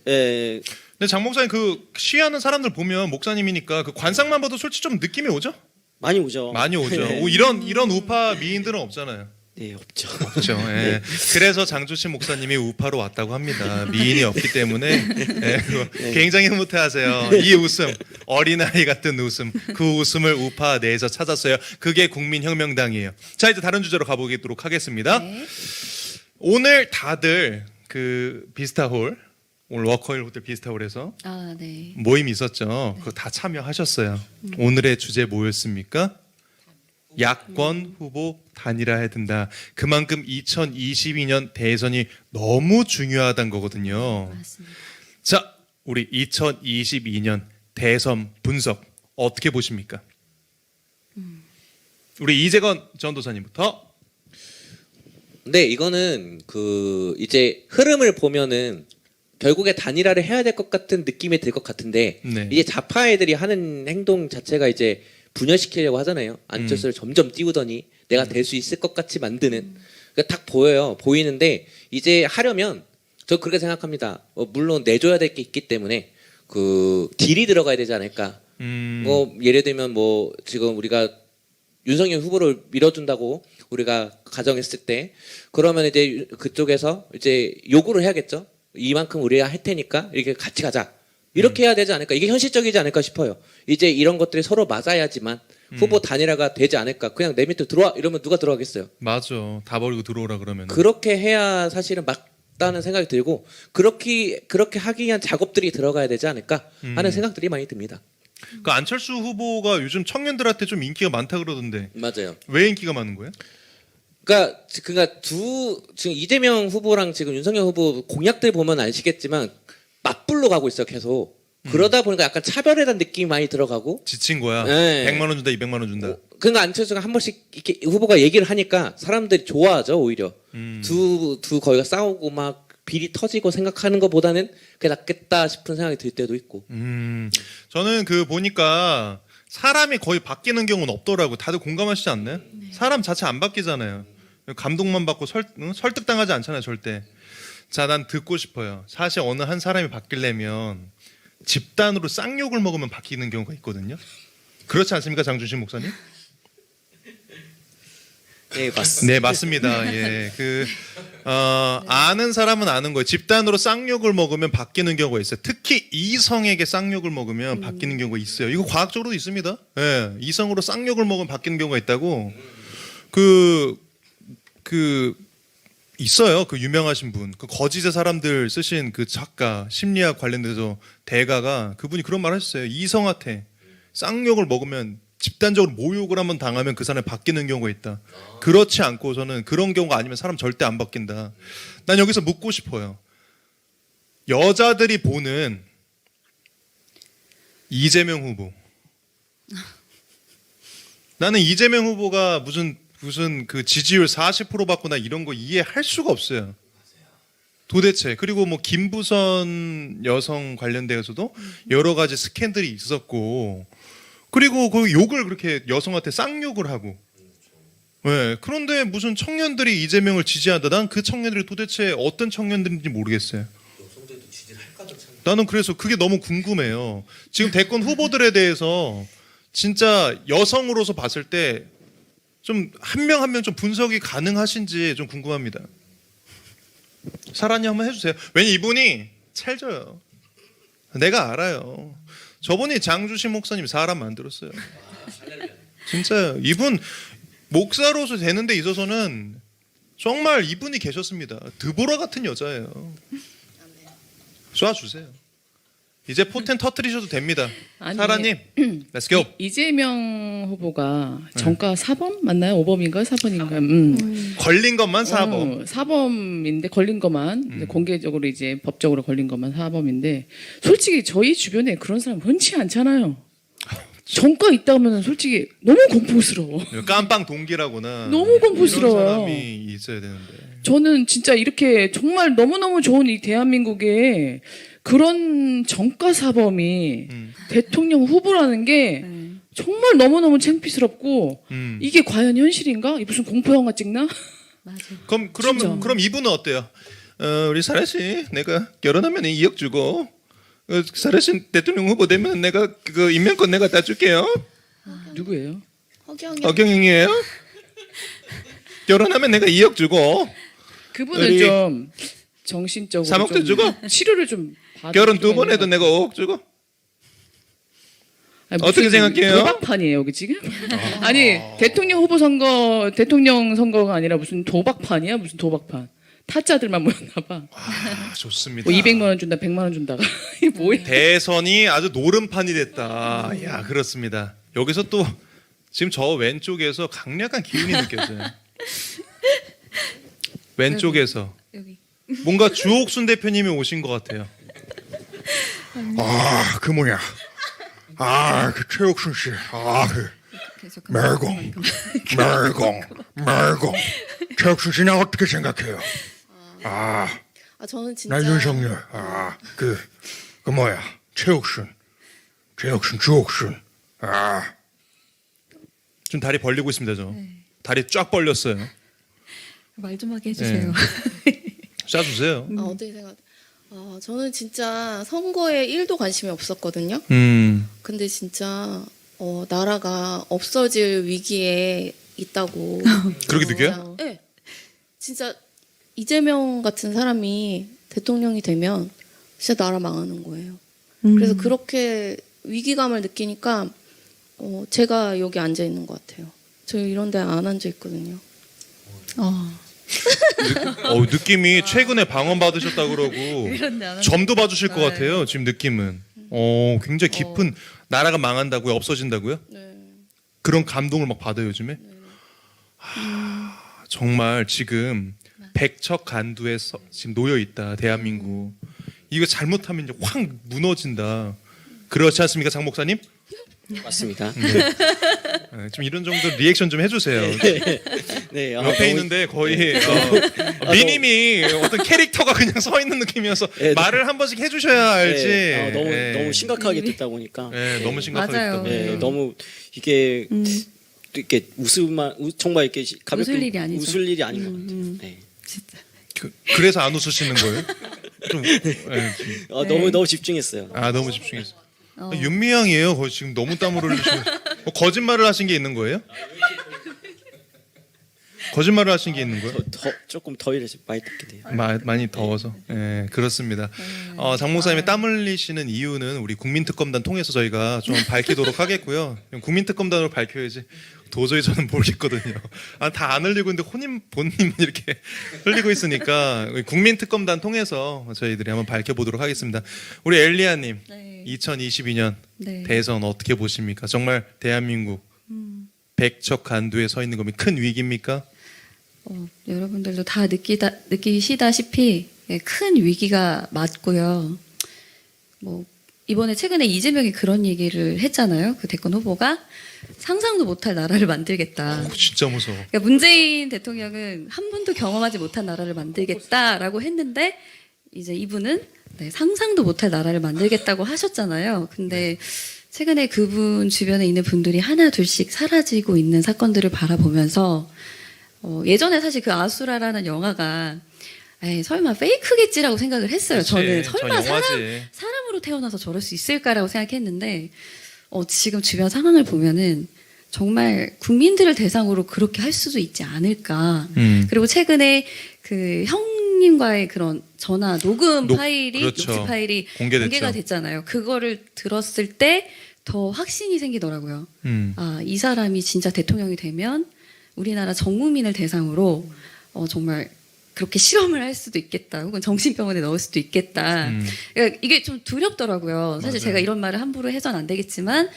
Speaker 6: 예,
Speaker 2: 근데 장 목사님 그 시위하는 사람들 보면 목사님이니까 그 관상만 봐도 솔직히 좀 느낌이 오죠?
Speaker 6: 많이 오죠.
Speaker 2: 많이 오죠.
Speaker 6: 네.
Speaker 2: 이런 우파 미인들은 없잖아요.
Speaker 6: 네, 없죠.
Speaker 2: 그렇죠. 예. 그래서 장주신 목사님이 우파로 왔다고 합니다. 미인이 없기 때문에 예, 그거 굉장히 흐뭇해하세요. 이 웃음, 어린아이 같은 웃음, 그 웃음을 우파 내에서 찾았어요. 그게 국민혁명당이에요. 자 이제 다른 주제로 가보도록 하겠습니다.
Speaker 5: 네.
Speaker 2: 오늘 다들 그 비스타홀 오늘 워커힐 호텔 비스타홀에서
Speaker 5: 아, 네.
Speaker 2: 모임이 있었죠. 그거 다 참여하셨어요. 오늘의 주제 뭐였습니까? 야권 후보 단일화해야 된다. 그만큼 2022년 대선이 너무 중요하다는 거거든요.
Speaker 5: 맞습니다.
Speaker 2: 자, 우리 2022년 대선 분석 어떻게 보십니까? 우리 이재건 전도사님부터.
Speaker 3: 근데 이거는 그 이제 흐름을 보면은 결국에 단일화를 해야 될 것 같은 느낌이 들 것 같은데
Speaker 2: 네.
Speaker 3: 이제 좌파 애들이 하는 행동 자체가 이제 분열시키려고 하잖아요. 안철수를 점점 띄우더니 내가 될 수 있을 것 같이 만드는. 그러니까 딱 보여요. 보이는데 이제 하려면 저 그렇게 생각합니다. 물론 내줘야 될 게 있기 때문에 그 딜이 들어가야 되지 않을까. 뭐 예를 들면 뭐 지금 우리가 윤석열 후보를 밀어준다고 우리가 가정했을 때 그러면 이제 그쪽에서 이제 요구를 해야겠죠. 이만큼 우리가 할 테니까 이렇게 같이 가자. 이렇게 해야 되지 않을까? 이게 현실적이지 않을까 싶어요. 이제 이런 것들이 서로 맞아야지만 후보 단일화가 되지 않을까? 그냥 내 밑으로 들어와 이러면 누가 들어가겠어요?
Speaker 2: 맞아. 다 버리고 들어오라 그러면.
Speaker 3: 그렇게 해야 사실은 맞다는 생각이 들고 그렇게 하기 위한 작업들이 들어가야 되지 않을까 하는 생각들이 많이 듭니다.
Speaker 2: 그 안철수 후보가 요즘 청년들한테 좀 인기가 많다 그러던데
Speaker 3: 맞아요.
Speaker 2: 왜 인기가 많은 거예요?
Speaker 3: 그러니까 지금 이재명 후보랑 지금 윤석열 후보 공약들 보면 아시겠지만 맞불로 가고 있어요 계속. 그러다 보니까 약간 차별에 대한 느낌이 많이 들어가고.
Speaker 2: 지친 거야.
Speaker 3: 네.
Speaker 2: 100만 원 준다, 200만 원 준다.
Speaker 3: 그러니까 안철수가 한 번씩 이렇게 후보가 얘기를 하니까 사람들이 좋아하죠 오히려. 두 거기가 싸우고 막 비리 터지고 생각하는 것보다는 그게 낫겠다 싶은 생각이 들 때도 있고.
Speaker 2: 저는 그 보니까 사람이 거의 바뀌는 경우는 없더라고. 다들 공감하시지 않나요? 사람 자체 안 바뀌잖아요. 감동만 받고 설득당하지 않잖아요, 절대. 자, 난 듣고 싶어요. 사실 어느 한 사람이 바뀌려면 집단으로 쌍욕을 먹으면 바뀌는 경우가 있거든요. 그렇지 않습니까, 장준신 목사님?
Speaker 6: 네, 맞습니다.
Speaker 2: 네, 맞습니다. 예, 아는 사람은 아는 거예요. 집단으로 쌍욕을 먹으면 바뀌는 경우가 있어요. 특히 이성에게 쌍욕을 먹으면 바뀌는 경우가 있어요. 이거 과학적으로도 있습니다. 예, 이성으로 쌍욕을 먹으면 바뀌는 경우가 있다고. 있어요. 그 유명하신 분. 그 거짓의 사람들 쓰신 그 작가, 심리학 관련돼서 대가가 그분이 그런 말 하셨어요. 이성한테 쌍욕을 먹으면 집단적으로 모욕을 한번 당하면 그 사람이 바뀌는 경우가 있다. 그렇지 않고서는 그런 경우가 아니면 사람 절대 안 바뀐다. 난 여기서 묻고 싶어요. 여자들이 보는 이재명 후보. 나는 이재명 후보가 무슨 그 지지율 40% 받거나 이런 거 이해할 수가 없어요. 도대체. 그리고 뭐 김부선 여성 관련돼서도 여러 가지 스캔들이 있었고, 그리고 그 욕을 그렇게 여성한테 쌍욕을 하고. 네, 그런데 무슨 청년들이 이재명을 지지한다. 난 그 청년들이 도대체 어떤 청년들인지 모르겠어요. 나는 그래서 그게 너무 궁금해요. 지금 대권 후보들에 대해서 진짜 여성으로서 봤을 때 좀 한 명 한 명 좀 분석이 가능하신지 좀 궁금합니다. 사라님 한번 해주세요. 왜냐 이분이 찰져요. 내가 알아요. 저분이 장주신 목사님 사람 만들었어요. 진짜요. 이분 목사로서 되는 데 있어서는 정말 이분이 계셨습니다. 드보라 같은 여자예요. 쏴주세요. 이제 포텐 터트리셔도 됩니다.
Speaker 4: 아니,
Speaker 2: 사라님, 렛츠 고.
Speaker 4: 이재명 후보가 정가 4범 맞나요? 5범인가요? 4번인가요?
Speaker 2: 걸린 것만 4번.
Speaker 4: 4범인데 걸린 것만 이제 공개적으로 이제 법적으로 걸린 것만 4범인데 솔직히 저희 주변에 그런 사람 흔치 않잖아요. 정가 있다면 솔직히 너무 공포스러워.
Speaker 2: 깜빵 동기라거나
Speaker 4: 너무 공포스러워요.
Speaker 2: 이런 사람이 있어야 되는데.
Speaker 4: 저는 진짜 이렇게 정말 너무너무 좋은 이 대한민국에 그런 정가 사범이 대통령 후보라는 게 정말 너무너무 창피스럽고 이게 과연 현실인가? 이 무슨 공포 영화 찍나?
Speaker 5: 맞아.
Speaker 2: 그럼 이분은 어때요? 우리 사라 씨, 내가 결혼하면 2억 주고 사라 씨 대통령 후보 되면 내가 그 임명권 내가 다 줄게요.
Speaker 4: 누구예요?
Speaker 2: 허경영이에요? 결혼하면 내가 2억 주고
Speaker 4: 그분은
Speaker 2: 우리
Speaker 4: 좀 정신적으로
Speaker 2: 3억도
Speaker 4: 좀
Speaker 2: 주고
Speaker 4: 치료를 좀 받을
Speaker 2: 결혼 2번
Speaker 4: 필요가
Speaker 2: 해도
Speaker 4: 있는
Speaker 2: 내가 5억 주고.
Speaker 4: 아니,
Speaker 2: 어떻게
Speaker 4: 무슨
Speaker 2: 생각해요?
Speaker 4: 도박판이에요, 여기 지금? 아니 대통령 후보 선거, 대통령 선거가 아니라 무슨 도박판이야? 무슨 도박판? 타짜들만 모였나 봐.
Speaker 2: 아, 좋습니다.
Speaker 4: 뭐 200만 원 준다, 100만 원 준다가 이게 뭐야?
Speaker 2: 대선이 아주 노름판이 됐다. 야, 그렇습니다. 여기서 또 지금 저 왼쪽에서 강력한 기운이 느껴져요. 왼쪽에서
Speaker 5: 여기.
Speaker 2: 뭔가 주옥순 대표님이 오신 것 같아요.
Speaker 8: 아, 그 뭐냐. 아, 그 최옥순 씨. 아, 그
Speaker 5: 계속
Speaker 8: 멸공. 최옥순 씨 나 어떻게 생각해요? 아,
Speaker 7: 저는 진짜
Speaker 8: 나 윤석열. 아, 그 뭐야. 최옥순, 주옥순. 아,
Speaker 2: 좀 다리 벌리고 있습니다, 저. 다리 쫙 벌렸어요.
Speaker 5: 말 좀 하게 해주세요.
Speaker 2: 쏴주세요.
Speaker 7: 어떻게 생각? 저는 진짜 선거에 1도 관심이 없었거든요. 근데 진짜 나라가 없어질 위기에 있다고.
Speaker 2: 그렇게 느껴요?
Speaker 7: 네. 진짜 이재명 같은 사람이 대통령이 되면 진짜 나라 망하는 거예요. 그래서 그렇게 위기감을 느끼니까 제가 여기 앉아 있는 것 같아요. 저 이런 데 안 앉아 있거든요.
Speaker 2: 느낌이 최근에 방언 받으셨다 그러고 점도 봐주실 것 같아요. 지금 느낌은. 굉장히 깊은 나라가 망한다고요? 없어진다고요?
Speaker 7: 네.
Speaker 2: 그런 감동을 막 받아요 요즘에. 정말 지금 백척간두에 지금 놓여 있다 대한민국. 이거 잘못하면 이제 확 무너진다. 그렇지 않습니까, 장 목사님?
Speaker 6: 맞습니다.
Speaker 2: 좀 이런 정도 리액션 좀 해주세요.
Speaker 6: 네,
Speaker 2: 옆에
Speaker 6: 너무-
Speaker 2: 있는데 거의 미님이 어떤 캐릭터가 그냥 서 있는 느낌이어서
Speaker 6: 네,
Speaker 2: 말을 한 번씩 해주셔야 알지.
Speaker 6: 네, 너무
Speaker 2: 네.
Speaker 6: 너무 심각하게 듣다 보니까
Speaker 2: 너무 심각하게
Speaker 5: 맞아요.
Speaker 2: 듣다
Speaker 6: 네,
Speaker 2: 보니까.
Speaker 6: 너무 이게 이렇게 정말 이렇게 가볍게
Speaker 5: 웃을 일이 아니죠.
Speaker 6: 웃을 일이 아닌 것 같아요. 네.
Speaker 5: 진짜.
Speaker 2: 그래서 안 웃으시는 거예요? 좀,
Speaker 6: 너무 집중했어요.
Speaker 2: 너무 집중했어. 윤미향이에요. 거의 지금 너무 땀을 흘리시고 거짓말을 하신 게 있는 거예요? 거짓말을 하신 게 있는 거예요?
Speaker 6: 조금 더위를 많이 듣게 돼요.
Speaker 2: 많이 더워서. 예, 그렇습니다. 장 목사님이 땀 흘리시는 이유는 우리 국민특검단 통해서 저희가 좀 밝히도록 하겠고요. 국민특검단으로 밝혀야지. 도저히 저는 모르겠거든요. 다 안 흘리고 있는데 본인만 이렇게 흘리고 있으니까 국민특검단 통해서 저희들이 한번 밝혀보도록 하겠습니다. 우리 엘리아님,
Speaker 5: 네.
Speaker 2: 2022년
Speaker 5: 네.
Speaker 2: 대선 어떻게 보십니까? 정말 대한민국 백척간두에 서 있는 겁니까? 큰 위기입니까?
Speaker 5: 여러분들도 다 느끼시다시피 큰 위기가 맞고요. 뭐 이번에 최근에 이재명이 그런 얘기를 했잖아요. 그 대권 후보가 상상도 못할 나라를 만들겠다.
Speaker 2: 진짜 무서워.
Speaker 5: 그러니까 문재인 대통령은 한 번도 경험하지 못한 나라를 만들겠다라고 했는데 이제 이분은 상상도 못할 나라를 만들겠다고 하셨잖아요. 근데 최근에 그분 주변에 있는 분들이 하나 둘씩 사라지고 있는 사건들을 바라보면서 예전에 사실 그 아수라라는 영화가 에이, 설마 페이크겠지라고 생각을 했어요.
Speaker 2: 그치,
Speaker 5: 저는
Speaker 2: 저
Speaker 5: 설마
Speaker 2: 영화지.
Speaker 5: 사람으로 태어나서 저럴 수 있을까라고 생각했는데 지금 주변 상황을 보면은 정말 국민들을 대상으로 그렇게 할 수도 있지 않을까. 그리고 최근에 그 형님과의 그런 전화 녹음 파일이
Speaker 2: 그렇죠.
Speaker 5: 녹취 파일이
Speaker 2: 공개됐죠.
Speaker 5: 공개가 됐잖아요. 그거를 들었을 때 더 확신이 생기더라고요. 이 사람이 진짜 대통령이 되면 우리나라 전 국민을 대상으로 정말 그렇게 실험을 할 수도 있겠다. 혹은 정신병원에 넣을 수도 있겠다. 그러니까 이게 좀 두렵더라고요. 사실
Speaker 2: 맞아요.
Speaker 5: 제가 이런 말을 함부로 해서는 안 되겠지만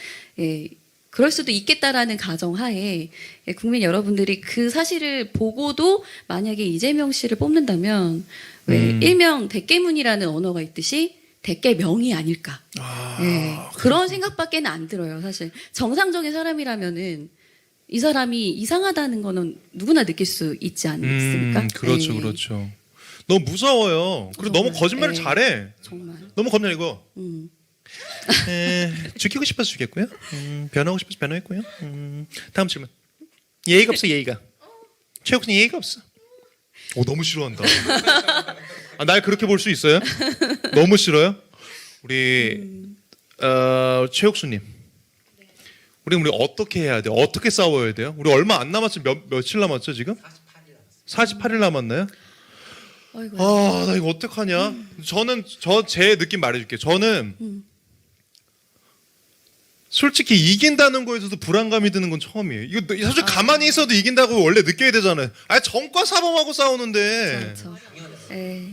Speaker 5: 그럴 수도 있겠다라는 가정하에 국민 여러분들이 그 사실을 보고도 만약에 이재명 씨를 뽑는다면 왜 일명 대깨문이라는 언어가 있듯이 대깨명이 아닐까. 그런 생각밖에 안 들어요. 사실 정상적인 사람이라면은 이 사람이 이상하다는 거는 누구나 느낄 수 있지 않습니까?
Speaker 2: 그렇죠, 그렇죠. 너무 무서워요. 그리고 너무
Speaker 5: 정말,
Speaker 2: 거짓말을
Speaker 5: 네.
Speaker 2: 잘해.
Speaker 5: 정말.
Speaker 2: 너무 겁나 이거. 지키고 싶어서 죽였고요. 변하고 싶어서 변호했고요. 다음 질문. 예의가 없어, 예의가. 최욱순 예의가 없어. 너무 싫어한다. 날 그렇게 볼 수 있어요? 너무 싫어요? 우리 최욱수님. 우리 어떻게 해야 돼요? 어떻게 싸워야 돼요? 우리 얼마 안 남았죠? 며칠 남았죠 지금? 48일 남았나요?
Speaker 5: 어이구.
Speaker 2: 나 이거 어떡하냐? 저는 제 느낌 말해줄게요. 저는 솔직히 이긴다는 거에서도 불안감이 드는 건 처음이에요. 이거 사실 가만히 있어도 이긴다고 원래 느껴야 되잖아요. 정과 사범하고 싸우는데
Speaker 5: 그렇죠.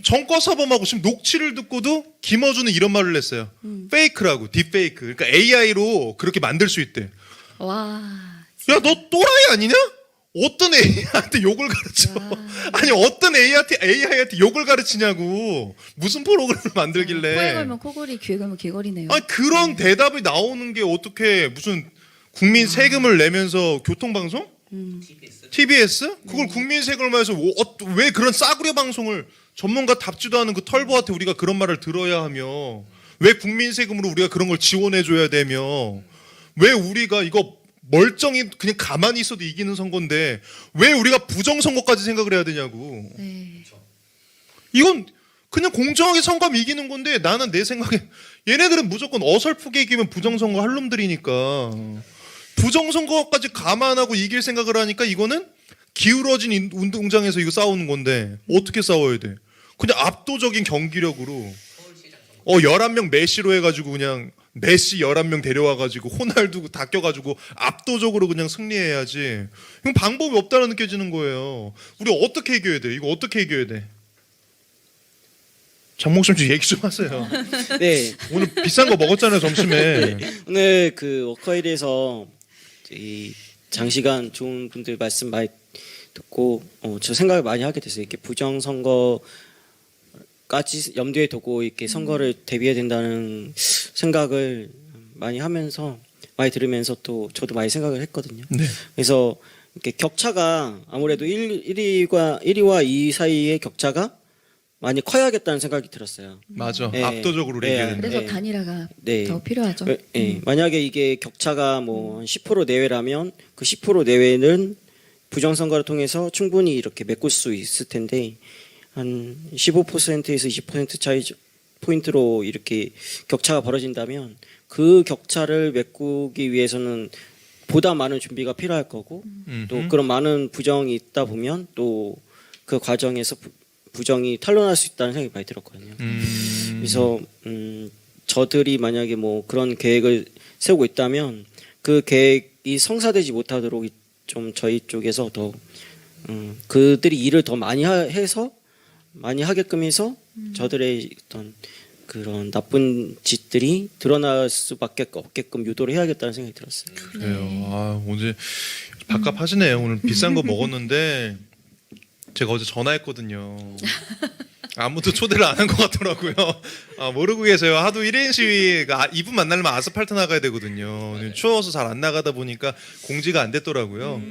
Speaker 2: 정과 사범하고 지금 녹취를 듣고도 김어준은 이런 말을 했어요. 페이크라고, 딥페이크. 그러니까 AI로 그렇게 만들 수 있대.
Speaker 5: 와.
Speaker 2: 야, 너 또라이 아니냐? 어떤 AI한테 욕을 가르쳐? 아니 어떤 AI한테 욕을 가르치냐고. 무슨 프로그램을 만들길래?
Speaker 5: 코에 걸면 코걸이, 귀에 걸면 귀걸이네요.
Speaker 2: 그런 대답이 나오는 게 어떻게 무슨 국민 세금을 내면서 교통방송? TBS? 그걸 국민 세금을 내서 왜 그런 싸구려 방송을 전문가답지도 않은 그 털보한테 우리가 그런 말을 들어야 하며 왜 국민 세금으로 우리가 그런 걸 지원해줘야 되며 왜 우리가 이거 멀쩡히 그냥 가만히 있어도 이기는 선거인데 왜 우리가 부정선거까지 생각을 해야 되냐고.
Speaker 5: 네.
Speaker 2: 이건 그냥 공정하게 선거하면 이기는 건데 나는 내 생각에 얘네들은 무조건 어설프게 이기면 부정선거 할 놈들이니까 부정선거까지 감안하고 이길 생각을 하니까 이거는 기울어진 운동장에서 이거 싸우는 건데 어떻게 싸워야 돼? 그냥 압도적인 경기력으로 11명 메시로 해가지고 그냥 메시 11명 데려와가지고 호날두 다 껴가지고 압도적으로 그냥 승리해야지. 이건 방법이 없다는 느껴지는 거예요. 우리 어떻게 이겨야 돼? 이거 어떻게 이겨야 돼? 장목심 씨 얘기 좀 하세요.
Speaker 6: 네,
Speaker 2: 오늘 비싼 거 먹었잖아요 점심에.
Speaker 6: 오늘 그 워커힐에서 이 장시간 좋은 분들 말씀 많이 듣고 저 생각을 많이 하게 됐어요. 이렇게 부정선거까지 염두에 두고 이렇게 선거를 대비해야 된다는 생각을 많이 하면서 많이 들으면서 또 저도 많이 생각을 했거든요.
Speaker 2: 네.
Speaker 6: 그래서 이렇게 격차가 아무래도 1위와 2위 사이의 격차가 많이 커야겠다는 생각이 들었어요.
Speaker 2: 맞아.
Speaker 6: 네.
Speaker 2: 압도적으로
Speaker 6: 네.
Speaker 2: 이겨야 된다.
Speaker 5: 그래서
Speaker 6: 네.
Speaker 5: 단일화가
Speaker 6: 네.
Speaker 5: 더 필요하죠.
Speaker 6: 만약에 이게 격차가 뭐 10% 내외라면 그 10% 내외는 부정선거를 통해서 충분히 이렇게 메꿀 수 있을 텐데 한 15%에서 20% 차이 포인트로 이렇게 격차가 벌어진다면 그 격차를 메꾸기 위해서는 보다 많은 준비가 필요할 거고 또 그런 많은 부정이 있다 보면 또 그 과정에서 부정이 탄로날 수 있다는 생각이 많이 들었거든요. 그래서 저들이 만약에 뭐 그런 계획을 세우고 있다면 그 계획이 성사되지 못하도록 좀 저희 쪽에서 더 그들이 일을 더 많이 해서 많이 하게끔 해서 저들의 어떤 그런 나쁜 짓들이 드러날 수밖에 없게끔 유도를 해야겠다는 생각이 들었어요.
Speaker 2: 그래요. 아, 오늘 밥값 하시네요. 오늘 비싼 거 먹었는데 제가 어제 전화했거든요. 아무도 초대를 안 한 것 같더라고요. 아, 모르고 계세요. 하도 1인 시위, 이분 만나려면 아스팔트 나가야 되거든요. 추워서 잘 안 나가다 보니까 공지가 안 됐더라고요.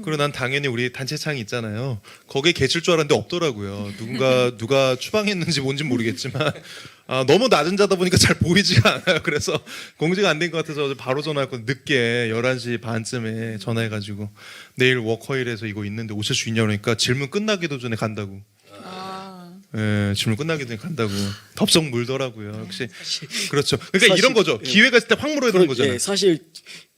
Speaker 2: 그리고 난 당연히 우리 단체창이 있잖아요. 거기에 계실 줄 알았는데 없더라고요. 누가 추방했는지 뭔지 모르겠지만 너무 낮은 자다 보니까 잘 보이지가 않아요. 그래서 공지가 안 된 것 같아서 어제 바로 전화했거든요. 늦게 11시 반쯤에 전화해가지고 내일 워커힐에서 이거 있는데 오실 수 있냐고 그러니까 질문 끝나기도 전에 간다고. 예, 질문 끝나기 전에 간다고 덥석 물더라고요. 역시 그렇죠. 그러니까
Speaker 6: 사실,
Speaker 2: 이런 거죠.
Speaker 6: 예.
Speaker 2: 기회가 있을 때 확 물어야 되는 거잖아요.
Speaker 6: 예, 사실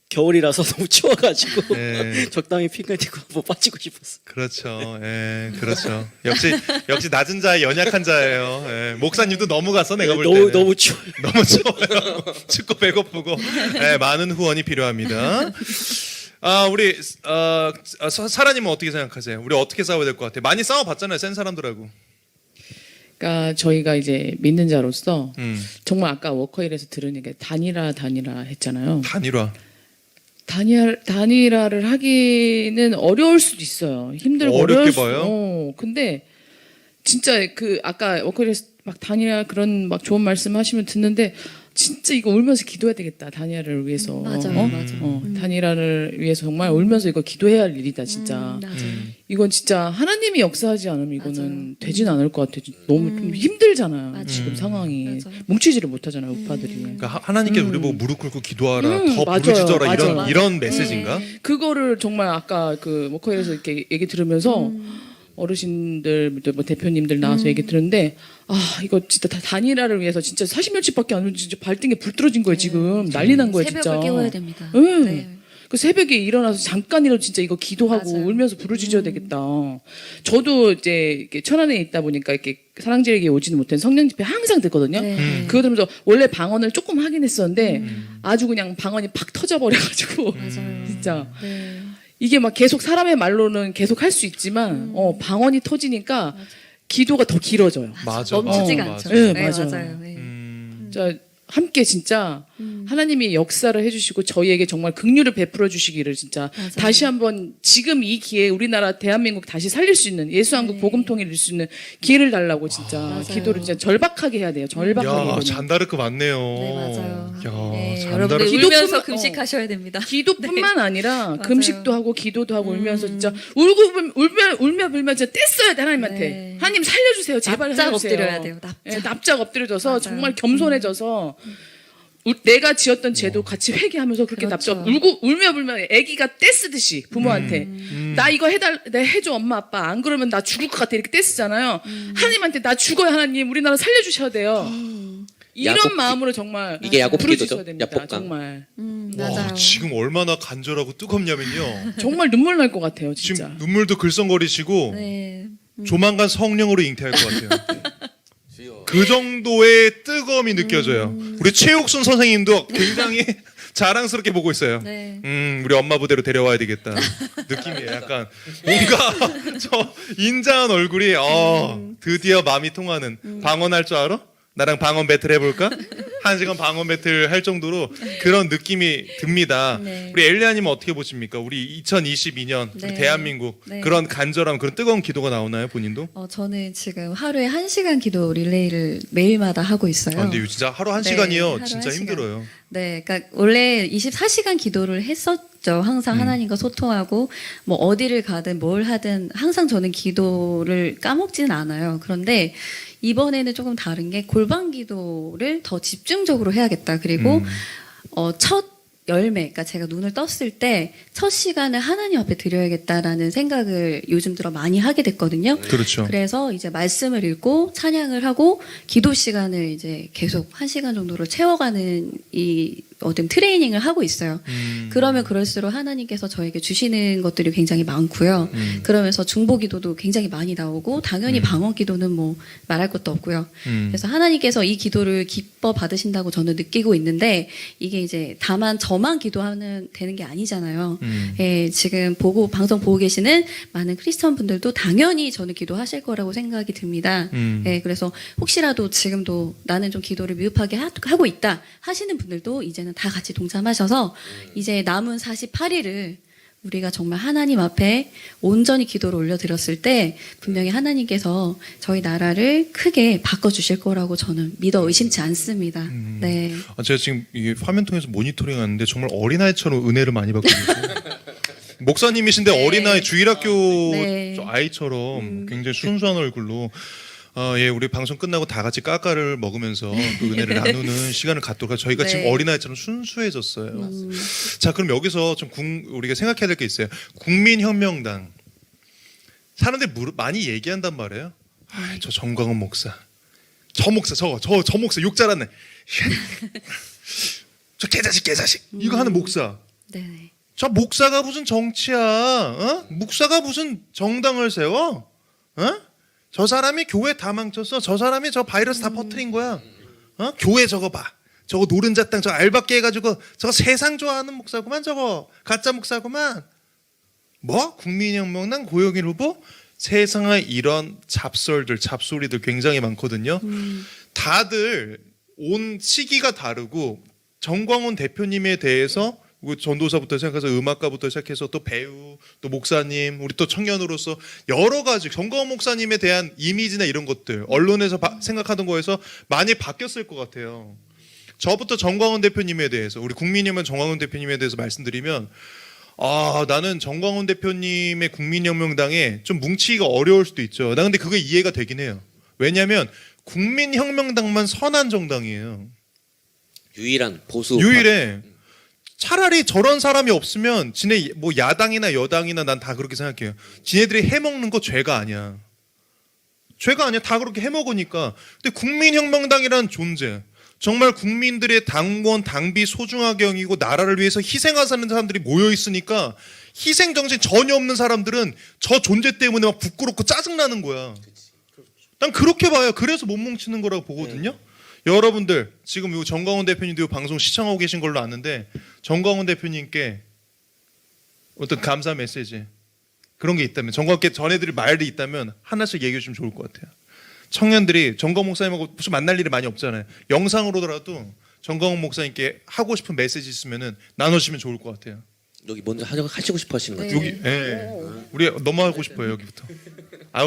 Speaker 6: 겨울이라서 너무 추워가지고
Speaker 2: 네.
Speaker 6: 적당히 핑크티고 뭐 빠지고 싶었어.
Speaker 2: 그렇죠. 예, 그렇죠. 역시 낮은 자의 연약한 자예요. 예, 목사님도 너무 갔어 내가 볼 때는.
Speaker 6: 너무 추워.
Speaker 2: 너무 추워요. 춥고 배고프고 예, 많은 후원이 필요합니다. 우리 사라님은 어떻게 생각하세요? 우리 어떻게 싸워야 될 것 같아요? 많이 싸워봤잖아요, 센 사람들하고.
Speaker 4: 그러니까 저희가 이제 믿는 자로서
Speaker 2: 음.
Speaker 4: 정말 아까 워커힐에서 들은 얘기 단일화 했잖아요.
Speaker 2: 단일화.
Speaker 4: 단일화를 하기는 어려울 수도 있어요. 힘들고
Speaker 2: 어렵게
Speaker 4: 어려울 수-
Speaker 2: 봐요?
Speaker 4: 근데 진짜 그 아까 워커힐에서 막 단일화 그런 막 좋은 말씀하시면 듣는데 진짜 이거 울면서 기도해야 되겠다. 단일화를 위해서.
Speaker 5: 맞아요, 맞아.
Speaker 4: 단일화를 위해서 정말 울면서 이거 기도해야 할 일이다, 진짜.
Speaker 5: 맞아요.
Speaker 4: 이건 진짜 하나님이 역사하지 않으면 이거는 되진 않을 것 같아요. 너무 좀 힘들잖아요.
Speaker 5: 맞아요.
Speaker 4: 지금 상황이
Speaker 5: 맞아요.
Speaker 4: 뭉치지를 못하잖아요, 우파들이.
Speaker 2: 그러니까 하나님께 우리 보고 무릎 꿇고 기도하라, 더
Speaker 4: 맞아요.
Speaker 2: 부르짖어라
Speaker 4: 맞아요.
Speaker 2: 이런 메시지인가?
Speaker 4: 그거를 정말 아까 그 워커힐에서 이렇게 얘기 들으면서 어르신들 뭐 대표님들 나와서 얘기 들었는데 이거 진짜 다 단일화를 위해서 진짜 40년씩밖에 안 오면 진짜 발등에 불 떨어진 거예요 지금 난리 난 거예요
Speaker 5: 새벽을
Speaker 4: 진짜.
Speaker 5: 깨워야 됩니다.
Speaker 4: 네.
Speaker 5: 네.
Speaker 4: 그 새벽에 일어나서 잠깐이라도 진짜 이거 기도하고
Speaker 5: 맞아요.
Speaker 4: 울면서 부르짖어야 되겠다. 저도 이제 이렇게 천안에 있다 보니까 이렇게 사랑제에게 오지는 못한 성령 집회 항상 듣거든요.
Speaker 5: 네.
Speaker 4: 그거 들으면서 원래 방언을 조금 하긴 했었는데 아주 그냥 방언이 팍 터져버려가지고
Speaker 5: 맞아요.
Speaker 4: 진짜
Speaker 5: 네.
Speaker 4: 이게 막 계속 사람의 말로는 계속 할 수 있지만 방언이 터지니까 기도가 더 길어져요.
Speaker 2: 맞아.
Speaker 5: 멈추지가
Speaker 4: 어,
Speaker 5: 않죠.
Speaker 4: 맞아. 네,
Speaker 5: 네,
Speaker 4: 맞아요.
Speaker 5: 맞아요. 네.
Speaker 4: 진짜 함께 진짜 하나님이 역사를 해주시고 저희에게 정말 긍휼을 베풀어 주시기를 진짜
Speaker 5: 맞아요.
Speaker 4: 다시 한번 지금 이 기회에 우리나라 대한민국 다시 살릴 수 있는 예수한국
Speaker 5: 네.
Speaker 4: 복음통일을 이룰 수 있는 기회를 달라고 진짜
Speaker 5: 맞아요.
Speaker 4: 기도를 진짜 절박하게 해야 돼요. 절박하게.
Speaker 2: 야,
Speaker 4: 해야 돼요.
Speaker 2: 잔다르크 맞네요.
Speaker 5: 네, 맞아요.
Speaker 2: 야,
Speaker 5: 네,
Speaker 2: 잔다르크.
Speaker 5: 여러분들
Speaker 4: 기도뿐만-
Speaker 5: 울면서 금식하셔야 됩니다.
Speaker 4: 기도뿐만 아니라
Speaker 5: 맞아요.
Speaker 4: 금식도 하고 기도도 하고 울면서 진짜 울며 불며 진짜 떼써야 돼 하나님한테.
Speaker 5: 네.
Speaker 4: 하나님 살려주세요. 제발
Speaker 5: 납작
Speaker 4: 살려주세요.
Speaker 5: 엎드려야 돼요, 납작.
Speaker 4: 예, 납작 엎드려져서
Speaker 5: 맞아요.
Speaker 4: 정말 겸손해져서 내가 지었던 죄도 같이 회개하면서 그렇게
Speaker 5: 그렇죠.
Speaker 4: 납작 울며 불며 애기가 떼쓰듯이 부모한테 나 이거 내 해줘 엄마 아빠 안 그러면 나 죽을 것 같아 이렇게 떼쓰잖아요. 하나님한테 나 죽어요 하나님 우리나라 살려주셔야 돼요. 이런
Speaker 3: 야곱-
Speaker 4: 마음으로 정말
Speaker 3: 이게 야곱
Speaker 4: 부르짖어야
Speaker 3: 기도죠?
Speaker 4: 됩니다.
Speaker 3: 야복강.
Speaker 4: 정말
Speaker 5: 맞아요.
Speaker 2: 와, 지금 얼마나 간절하고 뜨겁냐면요.
Speaker 4: 정말 눈물 날 것 같아요 진짜.
Speaker 2: 지금 눈물도 글썽거리시고
Speaker 5: 네.
Speaker 2: 조만간 성령으로 잉태할 것 같아요. 그 정도의 뜨거움이 느껴져요. 우리 최옥순 선생님도 굉장히 자랑스럽게 보고 있어요.
Speaker 5: 네.
Speaker 2: 우리 엄마 부대로 데려와야 되겠다. 느낌이에요. 약간 뭔가 저 인자한 얼굴이 드디어 마음이 통하는 방언할 줄 알아? 나랑 방언 배틀 해볼까? 1시간 방언 배틀 할 정도로 그런 느낌이 듭니다.
Speaker 5: 네.
Speaker 2: 우리 엘리아님은 어떻게 보십니까? 우리 2022년 우리
Speaker 5: 네.
Speaker 2: 대한민국
Speaker 5: 네.
Speaker 2: 그런 간절함, 그런 뜨거운 기도가 나오나요, 본인도?
Speaker 5: 저는 지금 하루에 1시간 기도 릴레이를 매일마다 하고 있어요.
Speaker 2: 근데 이거 진짜 하루 한
Speaker 5: 네,
Speaker 2: 시간이요.
Speaker 5: 하루
Speaker 2: 진짜
Speaker 5: 1시간.
Speaker 2: 힘들어요.
Speaker 5: 네, 그러니까 원래 24시간 기도를 했었죠. 항상 하나님과 소통하고 뭐 어디를 가든 뭘 하든 항상 저는 기도를 까먹지는 않아요. 그런데 이번에는 조금 다른 게 골방 기도를 더 집중적으로 해야겠다. 그리고 첫 열매, 그러니까 제가 눈을 떴을 때 첫 시간을 하나님 앞에 드려야겠다라는 생각을 요즘 들어 많이 하게 됐거든요.
Speaker 2: 그렇죠.
Speaker 5: 그래서 이제 말씀을 읽고 찬양을 하고 기도 시간을 이제 계속 1시간 정도로 채워가는 이 어떤 트레이닝을 하고 있어요. 그러면 그럴수록 하나님께서 저에게 주시는 것들이 굉장히 많고요. 그러면서 중보기도도 굉장히 많이 나오고 당연히 방언기도는 뭐 말할 것도 없고요. 그래서 하나님께서 이 기도를 기뻐 받으신다고 저는 느끼고 있는데 이게 이제 다만 저만 기도하는 되는 게 아니잖아요. 예, 지금 방송 보고 계시는 많은 크리스천 분들도 당연히 저는 기도하실 거라고 생각이 듭니다. 예, 그래서 혹시라도 지금도 나는 좀 기도를 미흡하게 하고 있다 하시는 분들도 이제는 다 같이 동참하셔서 이제 남은 48일을 우리가 정말 하나님 앞에 온전히 기도를 올려드렸을 때 분명히 하나님께서 저희 나라를 크게 바꿔주실 거라고 저는 믿어 의심치 않습니다. 네.
Speaker 2: 제가 지금 이 화면 통해서 모니터링 하는데 정말 어린아이처럼 은혜를 많이 받고 있어요. 목사님이신데
Speaker 5: 네.
Speaker 2: 어린아이 주일학교
Speaker 5: 네.
Speaker 2: 저 아이처럼 굉장히 순수한 얼굴로 예, 우리 방송 끝나고 다 같이 까까를 먹으면서 그 은혜를 나누는 시간을 갖도록 하죠. 저희가
Speaker 5: 네.
Speaker 2: 지금 어린아이처럼 순수해졌어요. 자, 그럼 여기서 좀 우리가 생각해야 될 게 있어요. 국민혁명당 사람들이 많이 얘기한단 말이에요. 저 정광훈 목사, 저 목사, 저 목사 욕 잘하네. 저 개자식 이거 하는 목사.
Speaker 5: 네.
Speaker 2: 저 목사가 무슨 정치야? 어? 목사가 무슨 정당을 세워? 어? 저 사람이 교회 다 망쳤어. 저 사람이 저 바이러스 다 퍼뜨린 거야. 어? 교회 저거 봐. 저거 노른자 땅 저거 알박기 해가지고 저거 세상 좋아하는 목사구만 저거. 가짜 목사구만. 뭐? 국민혁명당 고영일 후보? 세상에 이런 잡소리들 굉장히 많거든요. 다들 온 시기가 다르고 정광훈 대표님에 대해서 전도사부터 시작해서 음악가부터 시작해서 또 배우, 또 목사님, 우리 또 청년으로서 여러 가지 정광훈 목사님에 대한 이미지나 이런 것들 언론에서 생각하던 거에서 많이 바뀌었을 것 같아요. 저부터 정광훈 대표님에 대해서 우리 국민혁명 정광훈 대표님에 대해서 말씀드리면 나는 정광훈 대표님의 국민혁명당에 좀 뭉치기가 어려울 수도 있죠. 나 근데 그게 이해가 되긴 해요. 왜냐하면 국민혁명당만 선한 정당이에요.
Speaker 3: 유일한 보수
Speaker 2: 유일해. 차라리 저런 사람이 없으면 지네 뭐 야당이나 여당이나 난 다 그렇게 생각해요. 지네들이 해먹는 거 죄가 아니야. 죄가 아니야. 다 그렇게 해먹으니까. 근데 국민혁명당이라는 존재, 정말 국민들의 당원, 당비 소중하게 여기고 나라를 위해서 희생하는 사람들이 모여 있으니까 희생 정신 전혀 없는 사람들은 저 존재 때문에 막 부끄럽고 짜증나는 거야. 난 그렇게 봐요. 그래서 못 뭉치는 거라고 보거든요. 여러분들 지금 이 정광훈 대표님도 이 방송 시청하고 계신 걸로 아는데 정광훈 대표님께 어떤 감사 메시지 그런 게 있다면 정광훈께 전해드릴 말이 있다면 하나씩 얘기해 주시면 좋을 것 같아요. 청년들이 정광훈 목사님하고 무슨 만날 일이 많이 없잖아요. 영상으로라도 정광훈 목사님께 하고 싶은 메시지 있으면 나눠주시면 좋을 것 같아요.
Speaker 3: 여기 먼저 하시고 싶어 하시는 것
Speaker 5: 네.
Speaker 3: 같아요.
Speaker 2: 여기 우리 너무 하고 싶어요. 여기부터.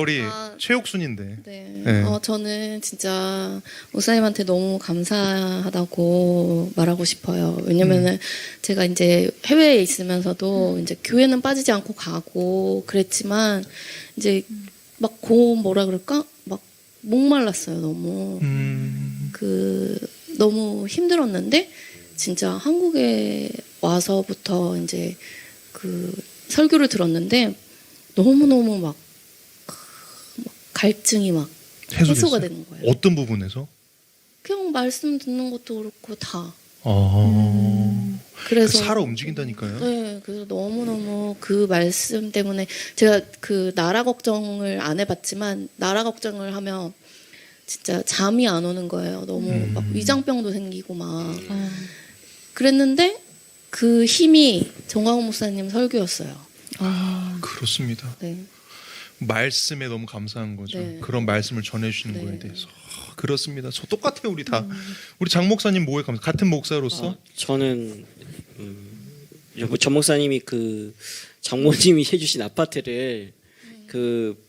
Speaker 2: 우리 최옥순인데.
Speaker 7: 네.
Speaker 2: 네.
Speaker 7: 저는 진짜 목사님한테 너무 감사하다고 말하고 싶어요. 왜냐면은 제가 이제 해외에 있으면서도 이제 교회는 빠지지 않고 가고 그랬지만 이제 막 뭐라 그럴까? 막 목말랐어요. 너무. 너무 힘들었는데 진짜 한국에 와서부터 이제 그 설교를 들었는데 너무너무 막 갈증이 막 해소가 되는 거예요.
Speaker 2: 어떤 부분에서?
Speaker 7: 그냥 말씀 듣는 것도 그렇고 다.
Speaker 2: 그래서
Speaker 7: 그래서
Speaker 2: 살아 움직인다니까요.
Speaker 7: 네, 그래서 너무너무 그 말씀 때문에 제가 그 나라 걱정을 안 해봤지만 나라 걱정을 하면 진짜 잠이 안 오는 거예요. 너무 막 위장병도 생기고 막 그랬는데 그 힘이 정광훈 목사님 설교였어요.
Speaker 2: 그렇습니다.
Speaker 7: 네.
Speaker 2: 말씀에 너무 감사한 거죠.
Speaker 7: 네.
Speaker 2: 그런 말씀을 전해주시는
Speaker 7: 네.
Speaker 2: 거에 대해서. 그렇습니다. 저 똑같아요. 우리 다. 우리 장 목사님 뭐에 감사? 같은 목사로서.
Speaker 6: 저는 전 목사님이 그 장모님이 해주신 아파트를 그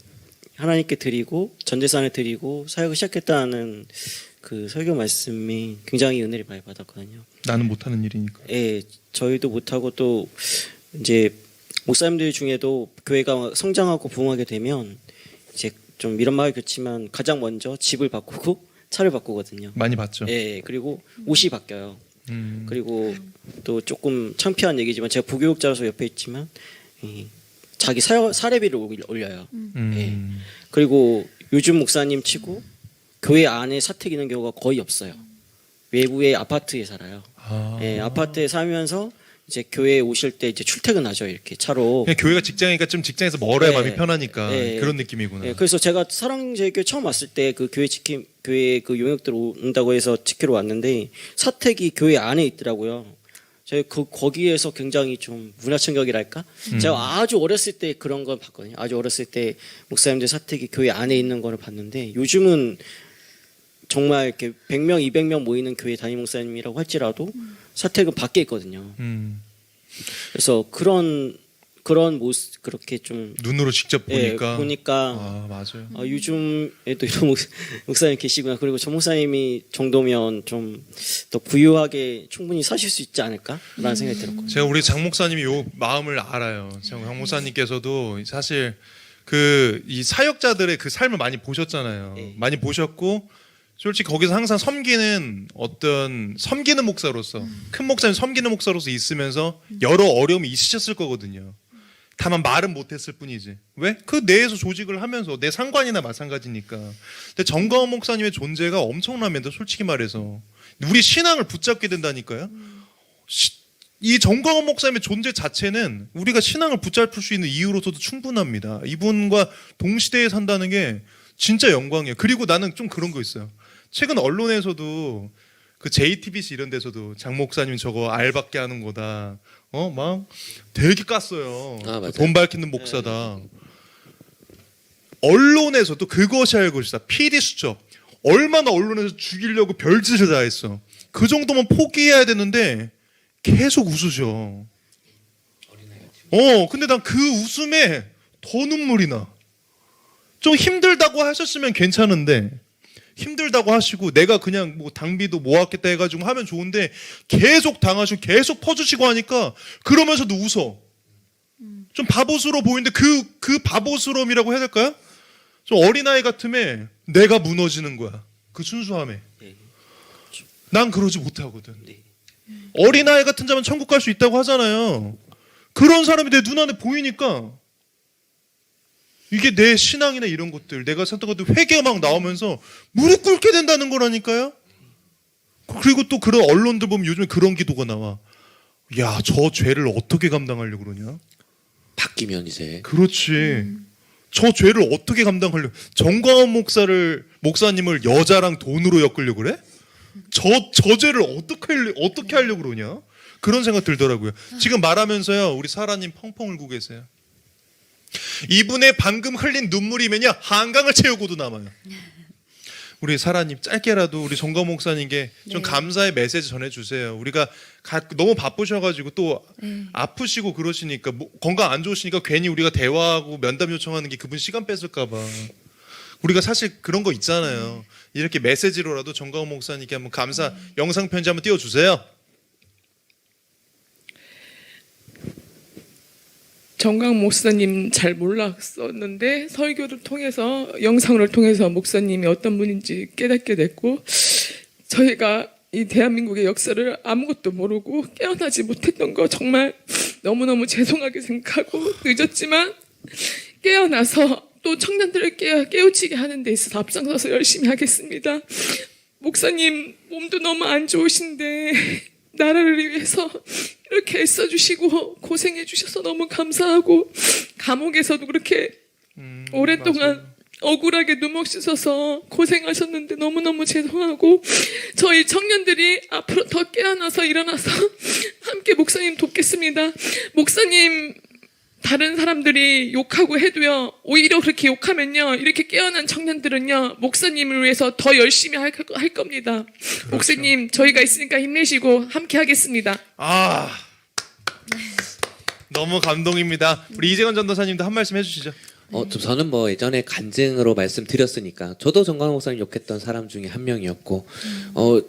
Speaker 6: 하나님께 드리고 전재산을 드리고 사역을 시작했다는 그 설교 말씀이 굉장히 은혜를 많이 받았거든요.
Speaker 2: 나는 못하는 일이니까.
Speaker 6: 예, 저희도 못하고 또 이제 목사님들 중에도 교회가 성장하고 부흥하게 되면 이제 좀 이런 말이 그렇지만 가장 먼저 집을 바꾸고 차를 바꾸거든요.
Speaker 2: 많이 봤죠.
Speaker 6: 예, 그리고 옷이 바뀌어요. 그리고 또 조금 창피한 얘기지만 제가 부교육자로서 옆에 있지만 자기 사례비를 올려요. 예. 그리고 요즘 목사님 치고 교회 안에 사택 있는 경우가 거의 없어요. 외부의 아파트에 살아요. 예, 아파트에 살면서 이제 교회에 오실 때 이제 출퇴근하죠 이렇게 차로.
Speaker 2: 그냥 교회가 직장이니까 좀 직장에서 멀어야
Speaker 6: 네.
Speaker 2: 마음이 편하니까
Speaker 6: 네.
Speaker 2: 그런 느낌이구나.
Speaker 6: 예, 그래서 제가 사랑제일교회 처음 왔을 때 그 교회 그 용역들 온다고 해서 지키러 왔는데 사택이 교회 안에 있더라고요. 제가 거기에서 굉장히 좀 문화 충격이랄까? 제가 아주 어렸을 때 그런 걸 봤거든요. 아주 어렸을 때 목사님들 사택이 교회 안에 있는 거를 봤는데 요즘은 정말 이렇게 100명, 200명 모이는 교회 담임 목사님이라고 할지라도 사택은 밖에 있거든요. 그래서 그런 모습 그렇게 좀
Speaker 2: 눈으로 직접 보니까.
Speaker 6: 보니까
Speaker 2: 아 맞아요.
Speaker 6: 요즘에도 이런 목사님 계시구나. 그리고 전 목사님이 정도면 좀 더 부유하게 충분히 사실 수 있지 않을까라는 생각이 들었거든요.
Speaker 2: 제가 우리 장 목사님이 요 마음을 알아요. 장 목사님께서도 사실 그 이 사역자들의 그 삶을 많이 보셨잖아요.
Speaker 6: 네.
Speaker 2: 많이 보셨고 솔직히 거기서 항상 섬기는 목사로서 큰 목사님 섬기는 목사로서 있으면서 여러 어려움이 있으셨을 거거든요. 다만 말은 못했을 뿐이지. 왜? 그 내에서 조직을 하면서 내 상관이나 마찬가지니까. 근데 정가원 목사님의 존재가 엄청납니다. 솔직히 말해서 우리 신앙을 붙잡게 된다니까요. 이 정광훈 목사님의 존재 자체는 우리가 신앙을 붙잡을 수 있는 이유로서도 충분합니다. 이분과 동시대에 산다는 게 진짜 영광이에요. 그리고 나는 좀 그런 거 있어요. 최근 언론에서도 그 JTBC 이런 데서도 장 목사님 저거 알밖에 하는 거다. 막 되게 깠어요.
Speaker 3: 아, 맞아요.
Speaker 2: 돈 밝히는 목사다. 언론에서도 그것이 알고 것이다. PD 수첩. 얼마나 언론에서 죽이려고 별짓을 다 했어. 그 정도면 포기해야 되는데 계속 웃으셔. 근데 난 그 웃음에 더 눈물이 나. 좀 힘들다고 하셨으면 괜찮은데 힘들다고 하시고 내가 그냥 뭐 당비도 모았겠다 해가지고 하면 좋은데 계속 당하시고 계속 퍼주시고 하니까 그러면서도 웃어. 좀 바보스러워 보이는데 그 바보스러움이라고 해야 될까요? 좀 어린아이 같음에 내가 무너지는 거야. 그 순수함에. 난 그러지 못하거든. 어린아이 같은 자면 천국 갈 수 있다고 하잖아요. 그런 사람이 내 눈안에 보이니까 이게 내 신앙이나 이런 것들 내가 생각한 것들 회개가 막 나오면서 무릎 꿇게 된다는 거라니까요. 그리고 또 그런 언론들 보면 요즘에 그런 기도가 나와. 야, 저 죄를 어떻게 감당하려고 그러냐.
Speaker 3: 바뀌면 이제
Speaker 2: 그렇지. 저 죄를 어떻게 감당하려고. 정광훈 목사님을 여자랑 돈으로 엮으려고 그래? 저 죄를 어떻게 하려고 그러냐. 그런 생각 들더라고요. 지금 말하면서요 우리 사라님 펑펑 울고 계세요. 이분의 방금 흘린 눈물이면요 한강을 채우고도 남아요. 우리 사라님 짧게라도 우리 정광 목사님께 좀 감사의 메시지 전해주세요. 우리가 너무 바쁘셔가지고 또 아프시고 그러시니까 건강 안 좋으시니까 괜히 우리가 대화하고 면담 요청하는 게 그분 시간 뺏을까봐. 우리가 사실 그런 거 있잖아요. 이렇게 메시지로라도 정광 목사님께 한번 감사 영상 편지 한번 띄워주세요.
Speaker 4: 정강 목사님 잘 몰랐었는데 설교를 통해서 영상을 통해서 목사님이 어떤 분인지 깨닫게 됐고 저희가 이 대한민국의 역사를 아무것도 모르고 깨어나지 못했던 거 정말 너무너무 죄송하게 생각하고 늦었지만 깨어나서 또 청년들을 깨우치게 하는 데 있어서 앞장서서 열심히 하겠습니다. 목사님 몸도 너무 안 좋으신데 나라를 위해서 이렇게 애써주시고 고생해주셔서 너무 감사하고 감옥에서도 그렇게 오랫동안
Speaker 2: 맞아요.
Speaker 4: 억울하게 눈물 씻어서 고생하셨는데 너무너무 죄송하고 저희 청년들이 앞으로 더 깨어나서 일어나서 함께 목사님 돕겠습니다. 목사님 다른 사람들이 욕하고 해도요 오히려 그렇게 욕하면요 이렇게 깨어난 청년들은요 목사님을 위해서 더 열심히 할 겁니다.
Speaker 2: 그렇죠.
Speaker 4: 목사님 저희가 있으니까 힘내시고 함께 하겠습니다.
Speaker 2: 너무 감동입니다. 우리 이재건 전도사님도 한 말씀 해주시죠.
Speaker 3: 저는 뭐 예전에 간증으로 말씀드렸으니까 저도 정광훈 목사님 욕했던 사람 중에 한 명이었고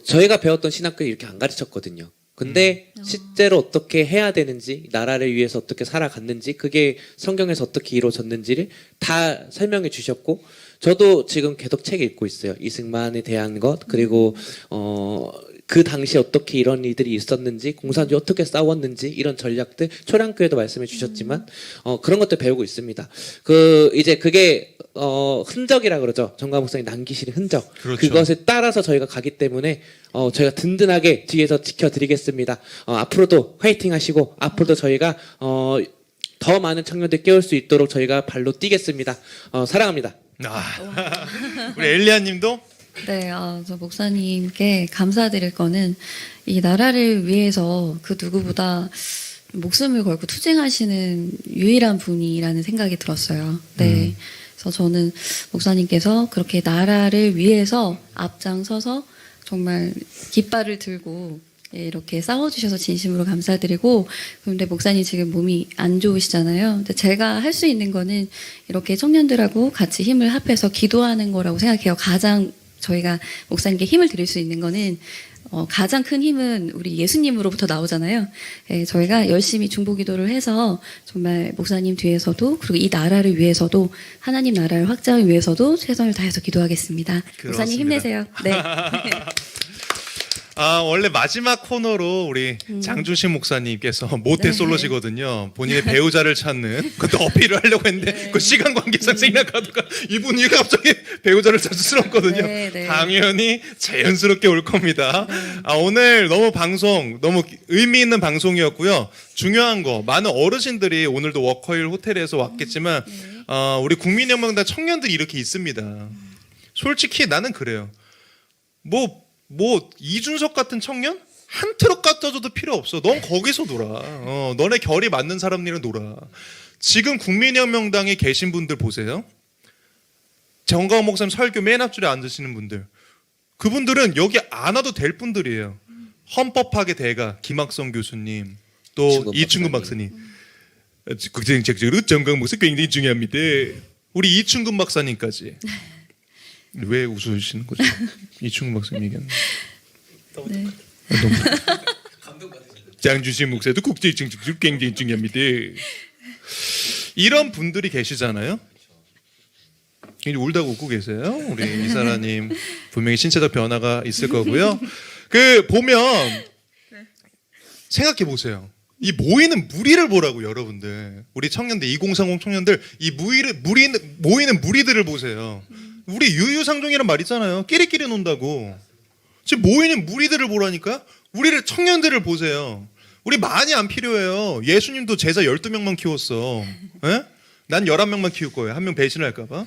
Speaker 3: 저희가 배웠던 신학교에 이렇게 안 가르쳤거든요. 근데 실제로 어떻게 해야 되는지 나라를 위해서 어떻게 살아갔는지 그게 성경에서 어떻게 이루어졌는지를 다 설명해 주셨고 저도 지금 계속 책 읽고 있어요. 이승만에 대한 것 그리고 그 당시 어떻게 이런 일들이 있었는지, 공산주의 어떻게 싸웠는지 이런 전략들 초량교에도 말씀해 주셨지만 그런 것들 배우고 있습니다. 이제 그게 흔적이라 그러죠. 정광 목사님 남기시는 흔적.
Speaker 2: 그렇죠.
Speaker 3: 그것에 따라서 저희가 가기 때문에 저희가 든든하게 뒤에서 지켜드리겠습니다. 앞으로도 화이팅 하시고 앞으로도 저희가 더 많은 청년들 깨울 수 있도록 저희가 발로 뛰겠습니다. 사랑합니다.
Speaker 2: 우리 엘리아님도
Speaker 5: 네, 저 목사님께 감사드릴 거는 이 나라를 위해서 그 누구보다 목숨을 걸고 투쟁하시는 유일한 분이라는 생각이 들었어요. 네. 그래서 저는 목사님께서 그렇게 나라를 위해서 앞장서서 정말 깃발을 들고 이렇게 싸워주셔서 진심으로 감사드리고, 그런데 목사님 지금 몸이 안 좋으시잖아요. 근데 제가 할 수 있는 거는 이렇게 청년들하고 같이 힘을 합해서 기도하는 거라고 생각해요. 가장 저희가 목사님께 힘을 드릴 수 있는 거는 가장 큰 힘은 우리 예수님으로부터 나오잖아요. 예, 저희가 열심히 중보기도를 해서 정말 목사님 뒤에서도, 그리고 이 나라를 위해서도, 하나님 나라를 확장을 위해서도 최선을 다해서 기도하겠습니다. 목사님 힘내세요. 네.
Speaker 2: 원래 마지막 코너로 우리 장준신 목사님께서 모태솔로시거든요. 본인의 배우자를 찾는 그것도 어필을 하려고 했는데 그 시간 관계상 생략하다가 이분이 갑자기 배우자를 찾으시었거든요.
Speaker 5: 네.
Speaker 2: 당연히 자연스럽게 올 겁니다. 오늘 너무 의미 있는 방송이었고요. 중요한 거, 많은 어르신들이 오늘도 워커힐 호텔에서 왔겠지만 우리 국민혁명당 청년들이 이렇게 있습니다. 솔직히 나는 그래요. 이준석 같은 청년? 한 트럭 갖다 줘도 필요 없어. 넌 거기서 놀아. 너네 결이 맞는 사람들이랑 놀아. 지금 국민혁명당에 계신 분들 보세요. 정광훈 목사님 설교 맨 앞줄에 앉으시는 분들. 그분들은 여기 안 와도 될 분들이에요. 헌법학의 대가 김학성 교수님, 또 이충근 박사님. 국제정책적으로 정광훈 목사 굉장히 중요합니다. 우리 이충근 박사님까지. 왜 웃으시는 거죠? 이충근 박사님 얘기하는.
Speaker 5: 네.
Speaker 2: 장준신 목사도 국제정책적으로 굉장히 중요합니다. 이런 분들이 계시잖아요. 이제 울다가 웃고 계세요. 우리 이사라님 분명히 신체적 변화가 있을 거고요. 보면 생각해 보세요. 이 모이는 무리를 보라고 여러분들. 우리 청년들 2030 청년들 이 모이는 무리들을 보세요. 우리 유유상종이란 말 있잖아요. 끼리끼리 논다고. 지금 모이는 무리들을 보라니까. 우리를 청년들을 보세요. 우리 많이 안 필요해요. 예수님도 제자 12명만 키웠어. 에? 난 11명만 키울 거예요. 한 명 배신할까 봐.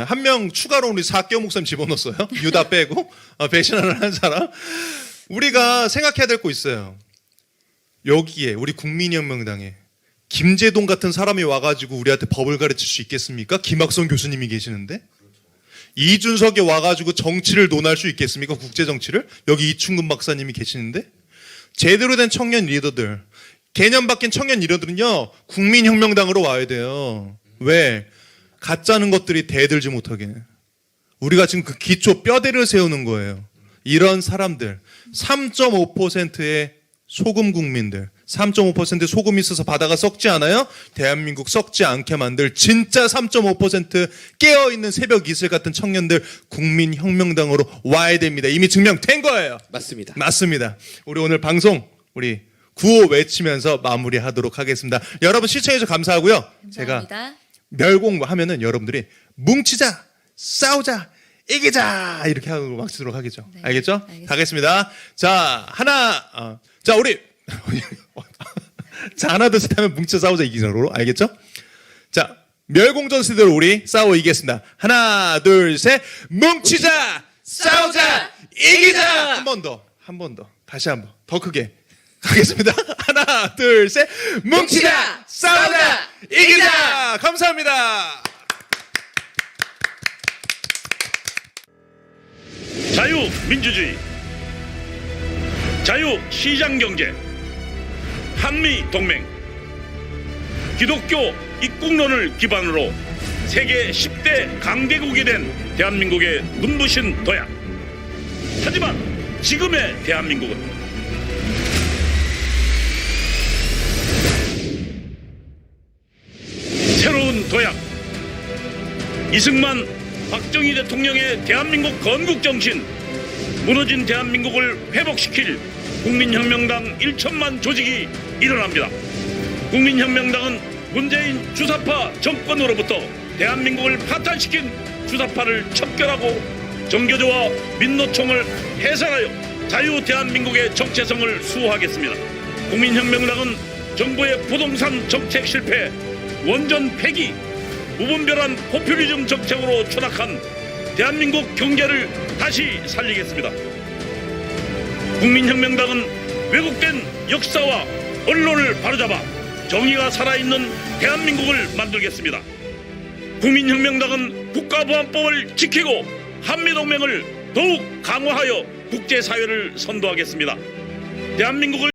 Speaker 2: 한 명 추가로 우리 사개오 목사님 집어넣었어요. 유다 빼고. 배신하는 사람. 우리가 생각해야 될 거 있어요. 여기에 우리 국민혁명당에 김재동 같은 사람이 와가지고 우리한테 법을 가르칠 수 있겠습니까? 김학성 교수님이 계시는데. 이준석이 와가지고 정치를 논할 수 있겠습니까? 국제정치를? 여기 이충근 박사님이 계시는데. 제대로 된 청년 리더들, 개념 바뀐 청년 리더들은요, 국민혁명당으로 와야 돼요. 왜? 가짜는 것들이 대들지 못하게. 우리가 지금 그 기초 뼈대를 세우는 거예요. 이런 사람들, 3.5%의 소금 국민들, 3.5% 소금이 있어서 바다가 썩지 않아요? 대한민국 썩지 않게 만들 진짜 3.5% 깨어있는 새벽 이슬 같은 청년들 국민혁명당으로 와야 됩니다. 이미 증명된 거예요.
Speaker 3: 맞습니다.
Speaker 2: 맞습니다. 우리 오늘 방송 우리 구호 외치면서 마무리하도록 하겠습니다. 여러분 시청해주셔서 감사하고요. 제가
Speaker 5: 감사합니다.
Speaker 2: 멸공 하면은 여러분들이 뭉치자, 싸우자, 이기자 이렇게 하고 막치도록 하겠죠.
Speaker 5: 네,
Speaker 2: 알겠죠?
Speaker 5: 알겠습니다.
Speaker 2: 가겠습니다. 자 자 우리 자 하나 둘 셋 하면 뭉쳐 싸우자 이기자로 알겠죠? 자 멸공전 시대로 우리 싸워 이기겠습니다. 하나 둘 셋 뭉치자, 싸우자, 이기자. 한 번 더 다시 한 번 더 크게 가겠습니다. 하나 둘 셋 뭉치자, 싸우자, 이기자. 감사합니다.
Speaker 9: 자유민주주의, 자유시장경제, 한미동맹, 기독교 입국론을 기반으로 세계 10대 강대국이 된 대한민국의 눈부신 도약. 하지만 지금의 대한민국은 새로운 도약, 이승만, 박정희 대통령의 대한민국 건국 정신, 무너진 대한민국을 회복시킬 국민혁명당 1천만 조직이 일어납니다. 국민혁명당은 문재인 주사파 정권으로부터 대한민국을 파탄시킨 주사파를 척결하고 정교조와 민노총을 해산하여 자유 대한민국의 정체성을 수호하겠습니다. 국민혁명당은 정부의 부동산 정책 실패, 원전 폐기, 무분별한 포퓰리즘 정책으로 추락한 대한민국 경제를 다시 살리겠습니다. 국민혁명당은 왜곡된 역사와 언론을 바로잡아 정의가 살아있는 대한민국을 만들겠습니다. 국민혁명당은 국가보안법을 지키고 한미동맹을 더욱 강화하여 국제사회를 선도하겠습니다. 대한민국을